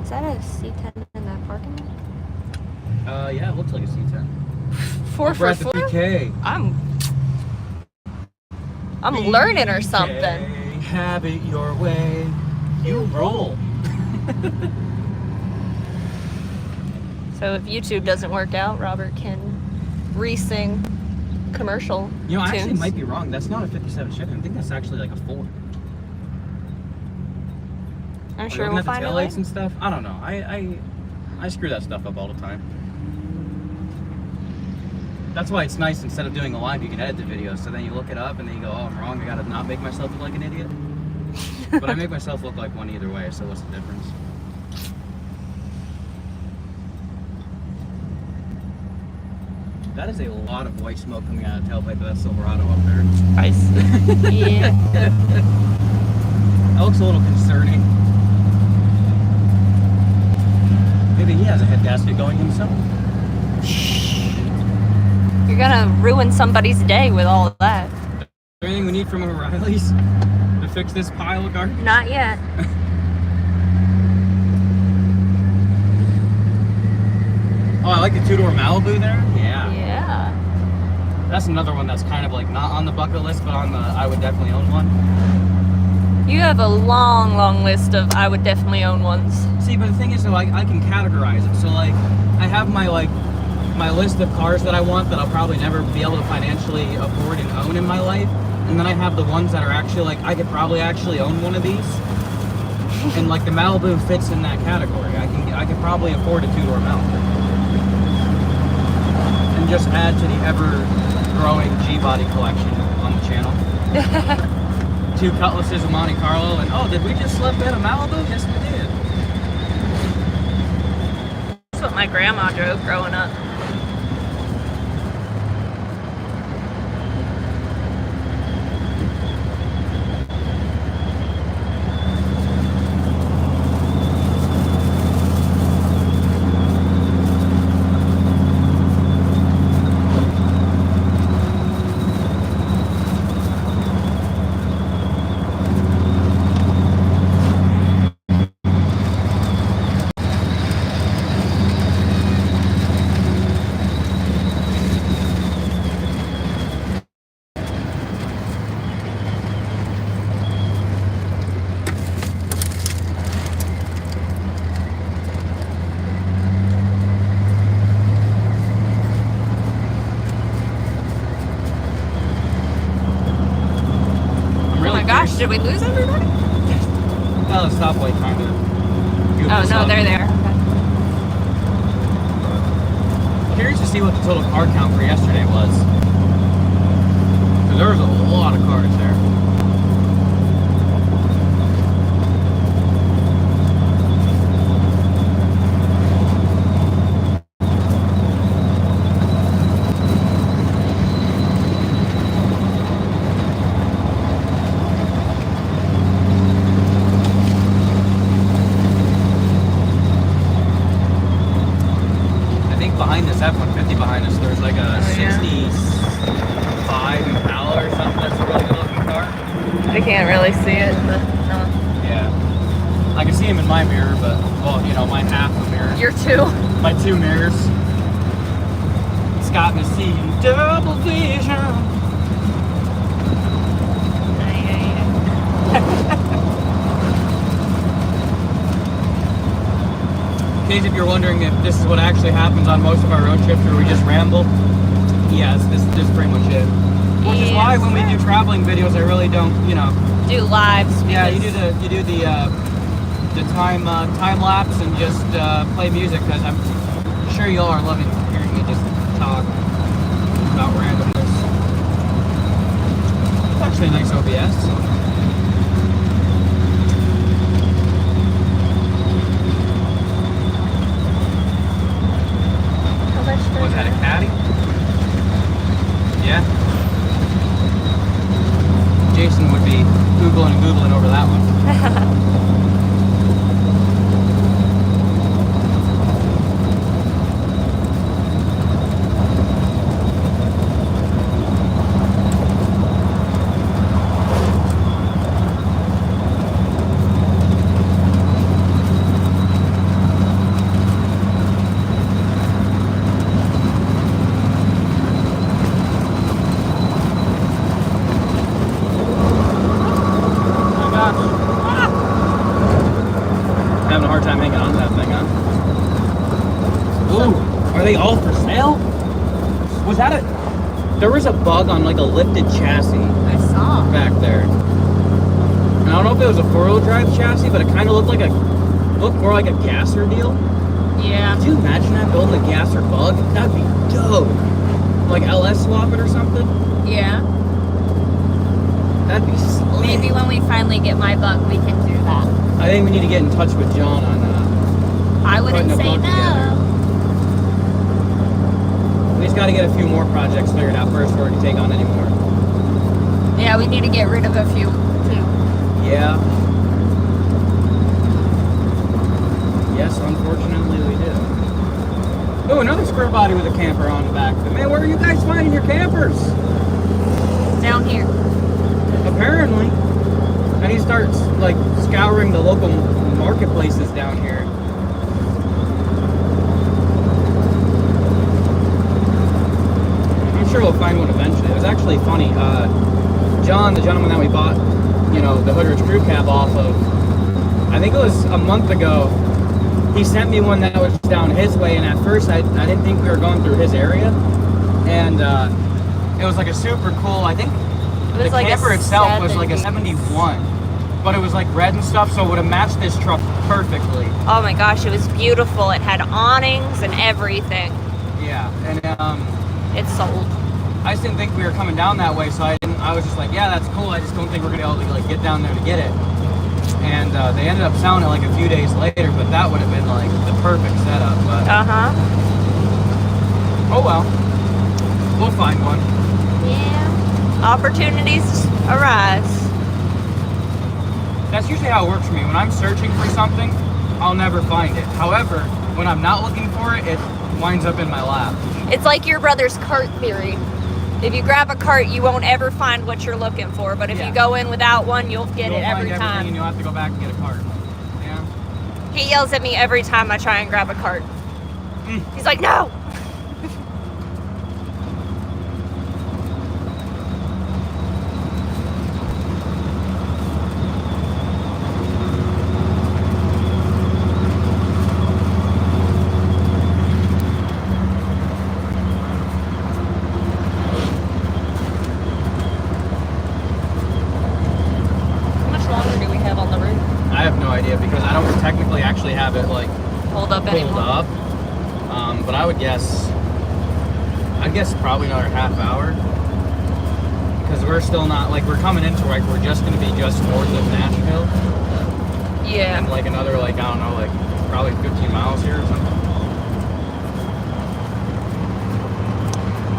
Speaker 1: Is that a C10 in that parking lot?
Speaker 2: Yeah, it looks like a C10.
Speaker 1: 4
Speaker 2: We're
Speaker 1: for
Speaker 2: at the
Speaker 1: 4?
Speaker 2: 3K.
Speaker 1: I'm learning or something.
Speaker 2: 3K, have it your way. You roll.
Speaker 1: So if YouTube doesn't work out, Robert can re-sing commercial
Speaker 2: You know, I
Speaker 1: tunes.
Speaker 2: actually might be wrong. That's not a 57 Chevy. I think that's actually like a Ford.
Speaker 1: I'm sure we'll find a way.
Speaker 2: Taillights and stuff. I don't know. I screw that stuff up all the time. That's why it's nice, instead of doing a live, you can edit the video. So then you look it up and then you go, oh, I'm wrong. I gotta not make myself look like an idiot. But I make myself look like one either way. So what's the difference? That is a lot of white smoke coming out of the tailpipe of that Silverado up there.
Speaker 1: Nice. Yeah.
Speaker 2: That looks a little concerning. Maybe he has a head gasket going himself.
Speaker 1: You're gonna ruin somebody's day with all of that.
Speaker 2: Is there anything we need from O'Reilly's to fix this pile of garbage?
Speaker 1: Not yet.
Speaker 2: Oh, I like the two-door Malibu there. Yeah.
Speaker 1: Yeah.
Speaker 2: That's another one that's kind of like not on the bucket list, but on the I would definitely own one.
Speaker 1: You have a long, long list of I would definitely own ones.
Speaker 2: See, but the thing is, though, I can categorize it. So, like, I have my list of cars that I want that I'll probably never be able to financially afford and own in my life. And then I have the ones that are actually, like, I could probably actually own one of these. And, like, the Malibu fits in that category. I could probably afford a two-door Malibu. And just add to the ever-growing G-Body collection on the channel. 2 Cutlasses of Monte Carlo, and oh, did we just slip in a Malibu? Yes, we did.
Speaker 1: That's what my grandma drove growing up. Did we lose everybody?
Speaker 2: Well, the stoplight kind of.
Speaker 1: Oh, no, they're there.
Speaker 2: Okay. Curious to see what the total car count for yesterday was. Because there was a lot of cars there. Behind this F-150 behind us, there's like a 65 Impala or something. That's a really good looking car.
Speaker 1: I can't really see it, but no.
Speaker 2: Yeah. I can see him in my mirror, but, well, you know, my half a mirror.
Speaker 1: Your two.
Speaker 2: My 2 mirrors. It's got me seeing double vision. In case if you're wondering if this is what actually happens on most of our road trips where we just ramble, yes, this is pretty much it. Which is why when we do traveling videos, I really don't, you know,
Speaker 1: do lives.
Speaker 2: Yeah, you do the time lapse and just play music, because I'm sure y'all are loving hearing me just talk about randomness. It's actually a nice OBS. Was that a caddy? Yeah. Jason would be Googling over that one. hard time hanging on to that thing, huh? Ooh, are they all for sale? Was that a... There was a bug on like a lifted chassis
Speaker 3: I saw.
Speaker 2: back there. And I don't know if it was a 4-wheel drive chassis, but it kind of looked more like a gasser deal.
Speaker 3: Yeah.
Speaker 2: Could you imagine that, building a gasser bug? That'd be dope. Like LS swap it or something?
Speaker 3: Yeah.
Speaker 2: That'd be slick.
Speaker 3: Maybe when we finally get my bug, we can do that.
Speaker 2: I think we need to get in touch with John on
Speaker 3: I wouldn't
Speaker 2: putting a
Speaker 3: say
Speaker 2: bug
Speaker 3: no.
Speaker 2: together. We just got to get a few more projects figured out first before we can take on any more.
Speaker 3: Yeah, we need to get rid of a few too.
Speaker 2: Yeah. Yes, unfortunately we do. Oh, another square body with a camper on the back. But man, where are you guys finding your campers?
Speaker 3: Down here.
Speaker 2: Apparently. And he starts like scouring the local marketplaces down here. I'm sure we'll find one eventually. It was actually funny. John, the gentleman that we bought, you know, the Hoodrich crew cab off of, I think it was a month ago, he sent me one that was down his way, and at first I didn't think we were going through his area. And it was like a super cool, I think the
Speaker 3: like
Speaker 2: camper itself was like a 71. But it was like red and stuff, so it would have matched this truck perfectly.
Speaker 1: Oh my gosh, it was beautiful. It had awnings and everything.
Speaker 2: Yeah, and
Speaker 1: It's sold.
Speaker 2: I just didn't think we were coming down that way, so I was just like, yeah, that's cool. I just don't think we're gonna be able to like get down there to get it. And they ended up selling it like a few days later, but that would have been like the perfect setup. But oh well, we'll find one.
Speaker 1: Yeah. Opportunities arise.
Speaker 2: That's usually how it works for me. When I'm searching for something, I'll never find it. However, when I'm not looking for it, it winds up in my lap.
Speaker 1: It's like your brother's cart theory. If you grab a cart, you won't ever find what you're looking for. But if you go in without one, you'll get it every
Speaker 2: find everything
Speaker 1: time.
Speaker 2: and you'll have to go back and get a cart. Yeah.
Speaker 1: He yells at me every time I try and grab a cart. He's like, no! How much longer do we have on the route?
Speaker 2: I have no idea because I don't technically actually have it like
Speaker 1: Hold up
Speaker 2: pulled
Speaker 1: anymore?
Speaker 2: up. But I'd guess probably another half hour. Because we're still not, like, we're coming into, like, we're just going to be just north of Nashville.
Speaker 1: Yeah.
Speaker 2: And, like, another, like, I don't know, like, probably 15 miles here or something.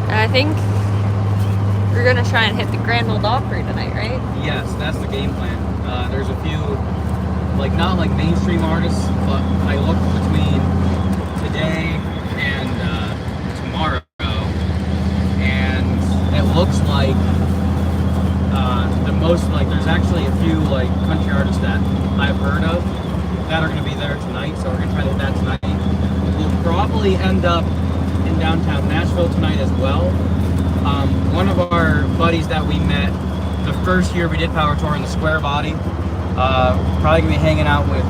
Speaker 1: And I think we're going to try and hit the Grand Old Opry tonight, right?
Speaker 2: Yes, that's the game plan. There's a few, like, not like mainstream artists, but I looked between today and tomorrow, and it looks like the most, like, there's actually a few, like, country artists that I've heard of that are going to be there tonight, so we're going to try to hit that tonight. We'll probably end up in downtown Nashville tonight as well. One of our buddies that we met the first year we did Power Tour in the square body, probably gonna be hanging out with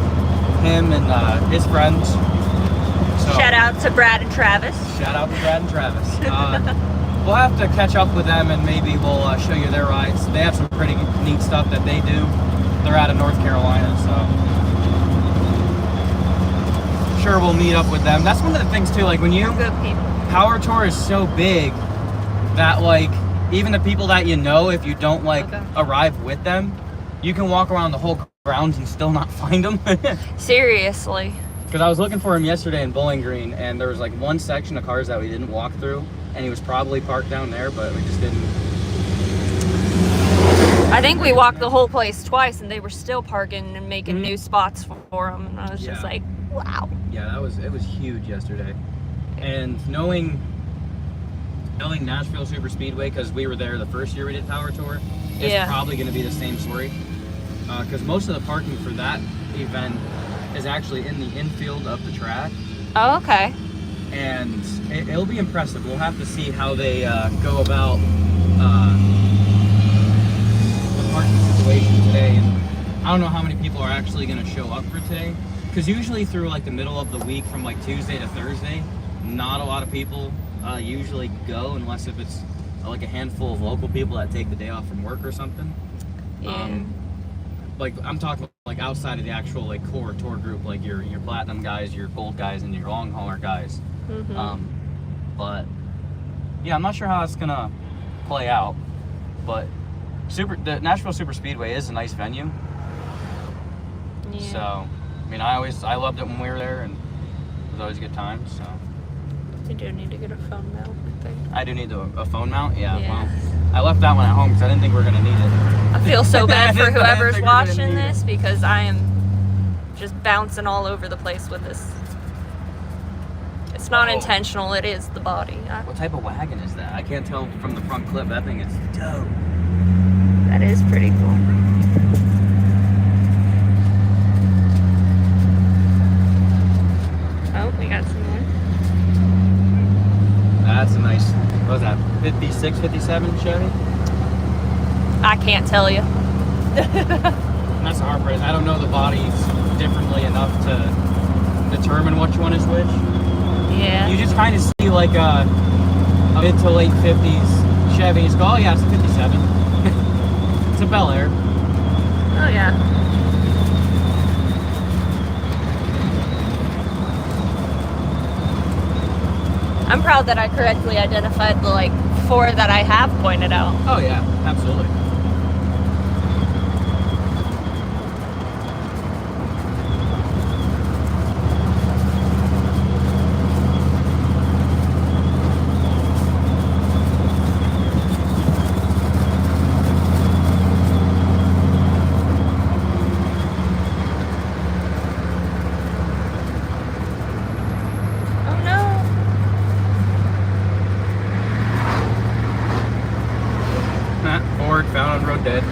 Speaker 2: him and his friends. So,
Speaker 1: Shout out to Brad and Travis.
Speaker 2: shout out to Brad and Travis. We'll have to catch up with them and maybe we'll show you their rides. They have some pretty neat stuff that they do. They're out of North Carolina, so sure we'll meet up with them. That's one of the things too, like when you
Speaker 1: Good people.
Speaker 2: Power Tour is so big that like even the people that you know, if you don't like arrive with them, you can walk around the whole grounds and still not find them.
Speaker 1: Seriously.
Speaker 2: Because I was looking for him yesterday in Bowling Green, and there was like one section of cars that we didn't walk through, and he was probably parked down there, but we just didn't.
Speaker 1: I think we walked the whole place twice, and they were still parking and making new spots for them. And I was just like, wow.
Speaker 2: Yeah, it was huge yesterday. And knowing Nashville Super Speedway, because we were there the first year we did Power Tour, it's probably going to be the same story. Because most of the parking for that event is actually in the infield of the track.
Speaker 1: Oh, okay.
Speaker 2: And it'll be impressive. We'll have to see how they go about the parking situation today. And I don't know how many people are actually going to show up for today. because usually through like the middle of the week, from like Tuesday to Thursday, not a lot of people usually go, unless if it's like a handful of local people that take the day off from work or something.
Speaker 1: Yeah.
Speaker 2: Like I'm talking like outside of the actual like core tour group, like your platinum guys, your gold guys, and your long hauler guys. But yeah, I'm not sure how that's gonna play out. But the Nashville Super Speedway is a nice venue.
Speaker 1: Yeah.
Speaker 2: So I mean, I loved it when we were there, and it was always a good time. So
Speaker 1: You do need to get a phone mount, I think.
Speaker 2: I do need a phone mount. Yeah.
Speaker 1: Yeah.
Speaker 2: Well, I left that one at home because I didn't think we were gonna need it.
Speaker 1: I feel so bad for
Speaker 2: I didn't
Speaker 1: whoever's
Speaker 2: think we were gonna
Speaker 1: watching
Speaker 2: need it.
Speaker 1: this because I am just bouncing all over the place with this. It's not
Speaker 2: Oh.
Speaker 1: intentional, it is the body.
Speaker 2: What type of wagon is that? I can't tell from the front clip. That thing is dope.
Speaker 1: That is pretty cool. Oh, we got some more.
Speaker 2: That's a nice, what was that, 56, 57 Chevy?
Speaker 1: I can't tell you.
Speaker 2: And that's the hard part. I don't know the bodies differently enough to determine which one is which.
Speaker 1: Yeah.
Speaker 2: You just kind of see like a mid to late 50s Chevy. You just go, oh yeah, it's a 57. It's a Bel Air.
Speaker 1: Oh, yeah. I'm proud that I correctly identified the, like, 4 that I have pointed out.
Speaker 2: Oh yeah, absolutely.
Speaker 1: Oh, no.
Speaker 2: Ford found on road dead.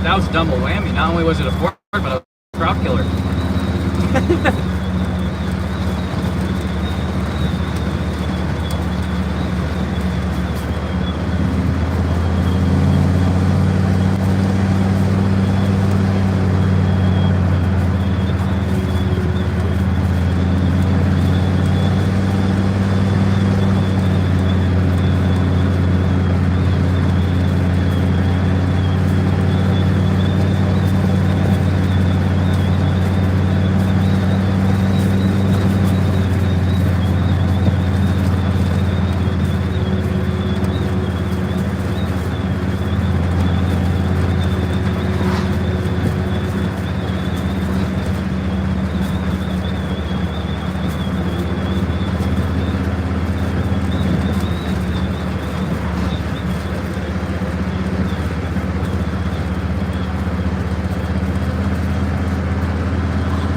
Speaker 2: That was a double whammy. Not only was it a Ford, but a crop killer.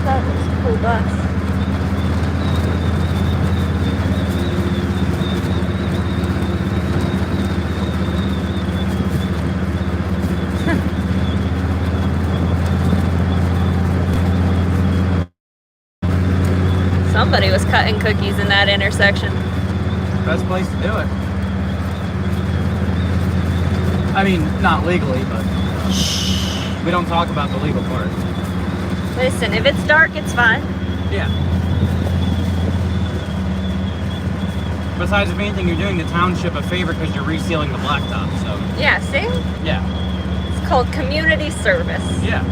Speaker 1: That was a cool bus. Somebody was cutting cookies in that intersection.
Speaker 2: Best place to do it. I mean, not legally, but we don't talk about the legal part.
Speaker 1: Listen, if it's dark, it's fine.
Speaker 2: Yeah. Besides, if anything, you're doing the township a favor because you're resealing the blacktop, so.
Speaker 1: Yeah, see?
Speaker 2: Yeah.
Speaker 1: It's called community service.
Speaker 2: Yeah.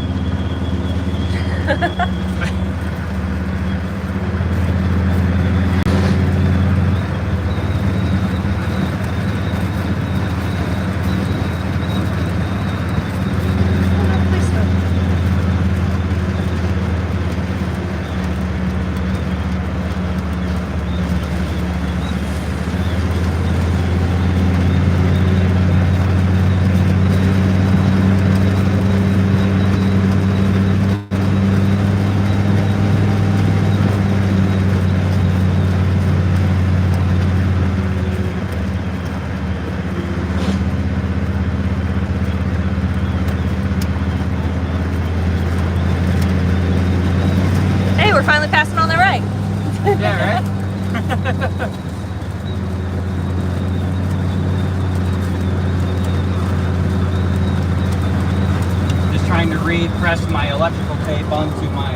Speaker 2: trying to repress my electrical tape onto my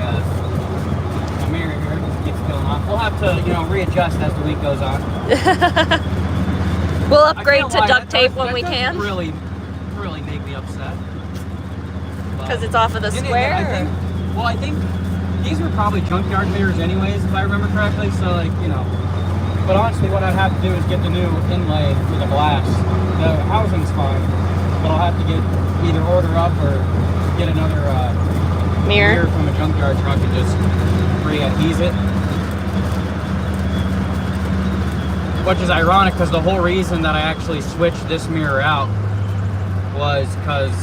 Speaker 2: mirror here. It just keeps peeling off. We'll have to, you know, readjust as the week goes on.
Speaker 1: We'll upgrade to duct tape when we can.
Speaker 2: Really make me upset.
Speaker 1: Because it's off of the square?
Speaker 2: I think these were probably junkyard mirrors anyways, if I remember correctly. So, like, you know. But honestly, what I'd have to do is get the new inlay for the glass. The housing's fine, but I'll have to get either order up or get another mirror from a junkyard truck and just re-adhese it. Which is ironic because the whole reason that I actually switched this mirror out was because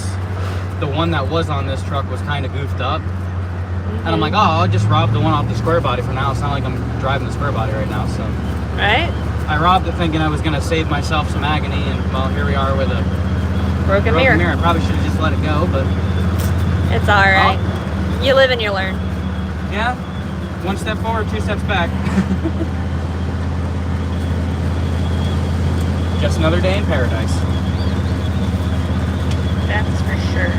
Speaker 2: the one that was on this truck was kind of goofed up. And I'm like, oh, I'll just rob the one off the square body for now. It's not like I'm driving the square body right now, so.
Speaker 1: Right?
Speaker 2: I robbed it thinking I was going to save myself some agony, and well, here we are with a
Speaker 1: broken mirror.
Speaker 2: I probably should have just let it go, but.
Speaker 1: It's alright. You live and you learn.
Speaker 2: Yeah. One step forward, 2 steps back. Just another day in paradise.
Speaker 1: That's for sure.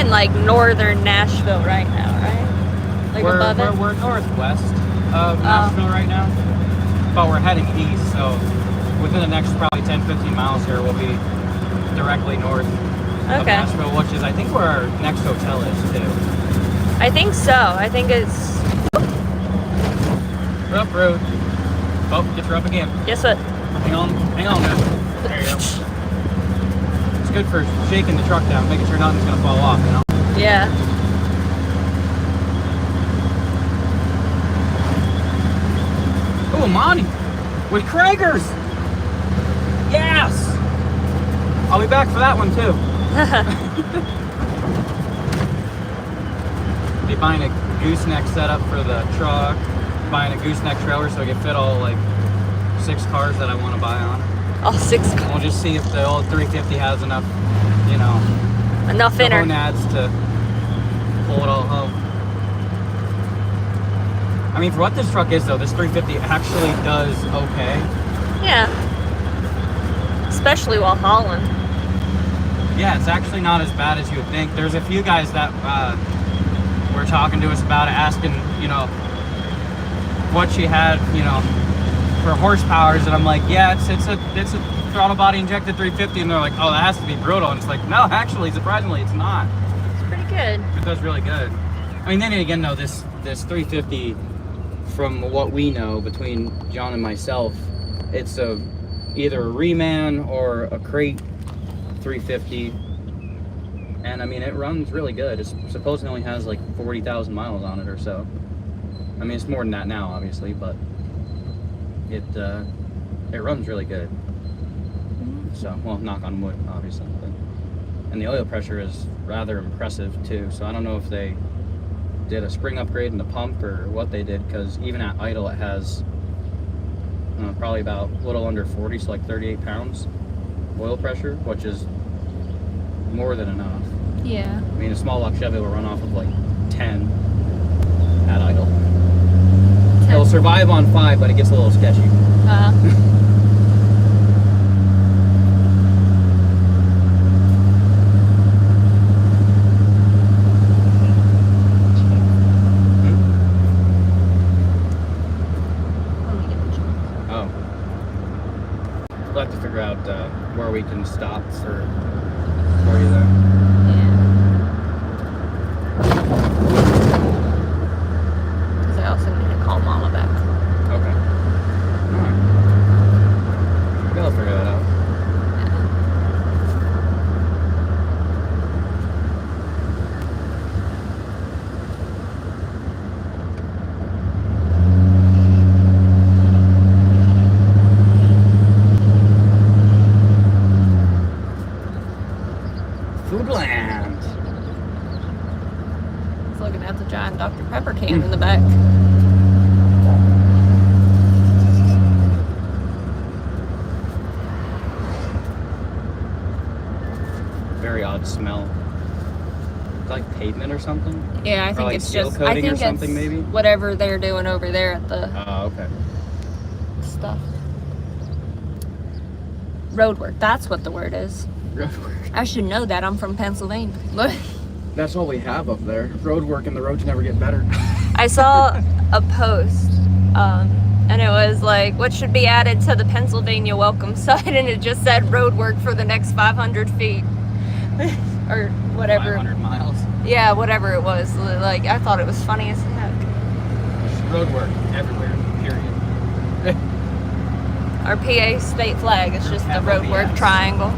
Speaker 1: Like northern Nashville right now, right? Like above it?
Speaker 2: We're northwest of Nashville right now, but we're heading east, so within the next probably 10-15 miles here, we'll be directly north of Nashville, which is, I think, where our next hotel is, too.
Speaker 1: I think so. I think it's...
Speaker 2: Rough road. Oh, gets rough again.
Speaker 1: Guess what?
Speaker 2: Hang on now. There you go. It's good for shaking the truck down, making sure nothing's going to fall off, you know?
Speaker 1: Yeah.
Speaker 2: Oh, Monty with Kragers. Yes. I'll be back for that one too. Be buying a gooseneck setup for the truck, buying a gooseneck trailer so I can fit all like 6 cars that I want to buy on.
Speaker 1: All 6 cars.
Speaker 2: We'll just see if the old 350 has enough, you know,
Speaker 1: enough inner
Speaker 2: gonads to pull it all home. I mean, for what this truck is, though, this 350 actually does okay.
Speaker 1: Yeah. Especially while hauling.
Speaker 2: Yeah, it's actually not as bad as you would think. There's a few guys that were talking to us about it, asking, you know, what she had, you know, for horsepowers, and I'm like, yeah, it's a throttle body injected 350, and they're like, oh, that has to be brutal, and it's like, no, actually, surprisingly, it's not.
Speaker 1: Pretty good.
Speaker 2: It does really good. I mean, then again, though, this 350, from what we know between John and myself, it's either a reman or a crate 350, and I mean, it runs really good. It supposedly only has like 40,000 miles on it or so. I mean, it's more than that now, obviously, but it runs really good. So, well, knock on wood, obviously. But, and the oil pressure is rather impressive too. So I don't know if they did a spring upgrade in the pump or what they did, because even at idle it has probably about a little under 40, so like 38 pounds oil pressure, which is more than enough.
Speaker 3: Yeah.
Speaker 2: I mean, a small block Chevy will run off of like 10 at idle. 10. It'll survive on 5, but it gets a little sketchy. We'll have to figure out where we can stop for you there.
Speaker 1: Because I also need to call Mama back.
Speaker 2: Okay. Alright. We'll figure that out.
Speaker 3: can in the back.
Speaker 2: Very odd smell. It's like pavement or something?
Speaker 3: Yeah, I think
Speaker 2: like
Speaker 3: it's
Speaker 2: seal
Speaker 3: just.
Speaker 2: coating
Speaker 3: I think
Speaker 2: or something,
Speaker 3: it's
Speaker 2: maybe?
Speaker 3: whatever they're doing over there at the
Speaker 2: Oh, okay.
Speaker 3: stuff. Roadwork. That's what the word is. I should know that. I'm from Pennsylvania. Look.
Speaker 2: That's all we have up there. Road work, and the roads never get better.
Speaker 1: I saw a post, and it was like, what should be added to the Pennsylvania welcome sign? And it just said road work for the next 500 feet. Or whatever.
Speaker 2: 500 miles.
Speaker 1: Yeah, whatever it was. Like, I thought it was funny as heck.
Speaker 2: Road work everywhere, period.
Speaker 1: Our PA state flag is just the road work triangle.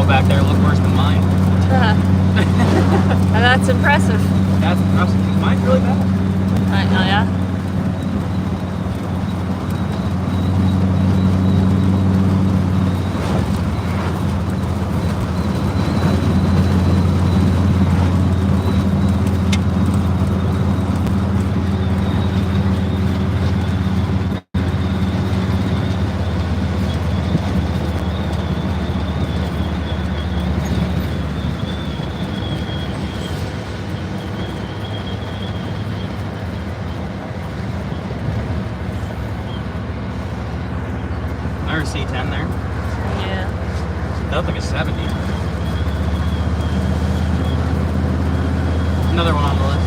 Speaker 2: Back there look worse than mine.
Speaker 1: And that's impressive.
Speaker 2: That's impressive. Mine's really bad.
Speaker 1: Oh, yeah?
Speaker 2: C10 there.
Speaker 1: Yeah.
Speaker 2: That looked like a 70. Another one on the list.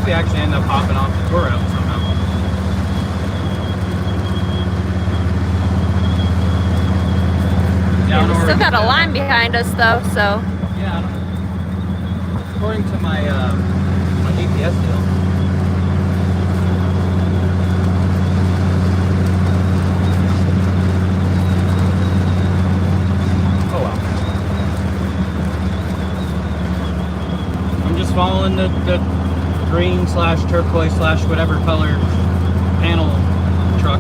Speaker 2: We actually end up hopping off the tour route somehow.
Speaker 1: Yeah, we still got a line behind us though, so.
Speaker 2: Yeah, I don't know. According to my my GPS deal. Oh well. I'm just following the green / turquoise / whatever color panel truck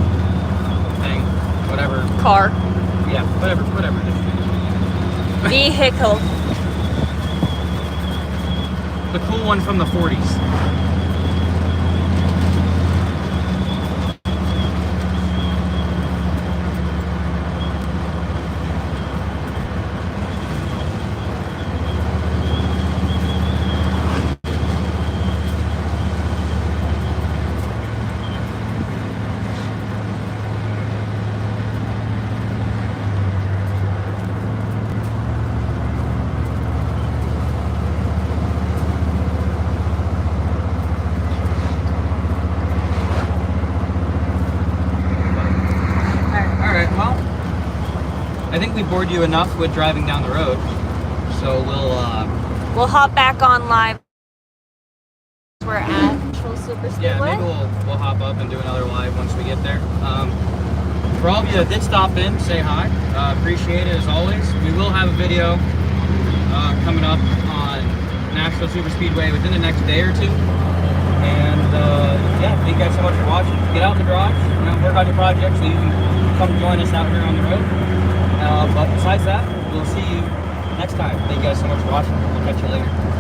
Speaker 2: thing, whatever
Speaker 1: Car.
Speaker 2: Yeah, whatever it is.
Speaker 1: Vehicle.
Speaker 2: the cool one from the 40s. I think we bored you enough with driving down the road, so
Speaker 1: we'll hop back on live. We're at Nashville Super Speedway.
Speaker 2: Yeah, maybe we'll hop up and do another live once we get there. For all of you that did stop in, say hi. Appreciate it as always. We will have a video coming up on Nashville Super Speedway within the next day or two. And yeah, thank you guys so much for watching. Get out in the garage, work on your project so you can come join us out here on the road. But besides that, we'll see you next time. Thank you guys so much for watching. We'll catch you later.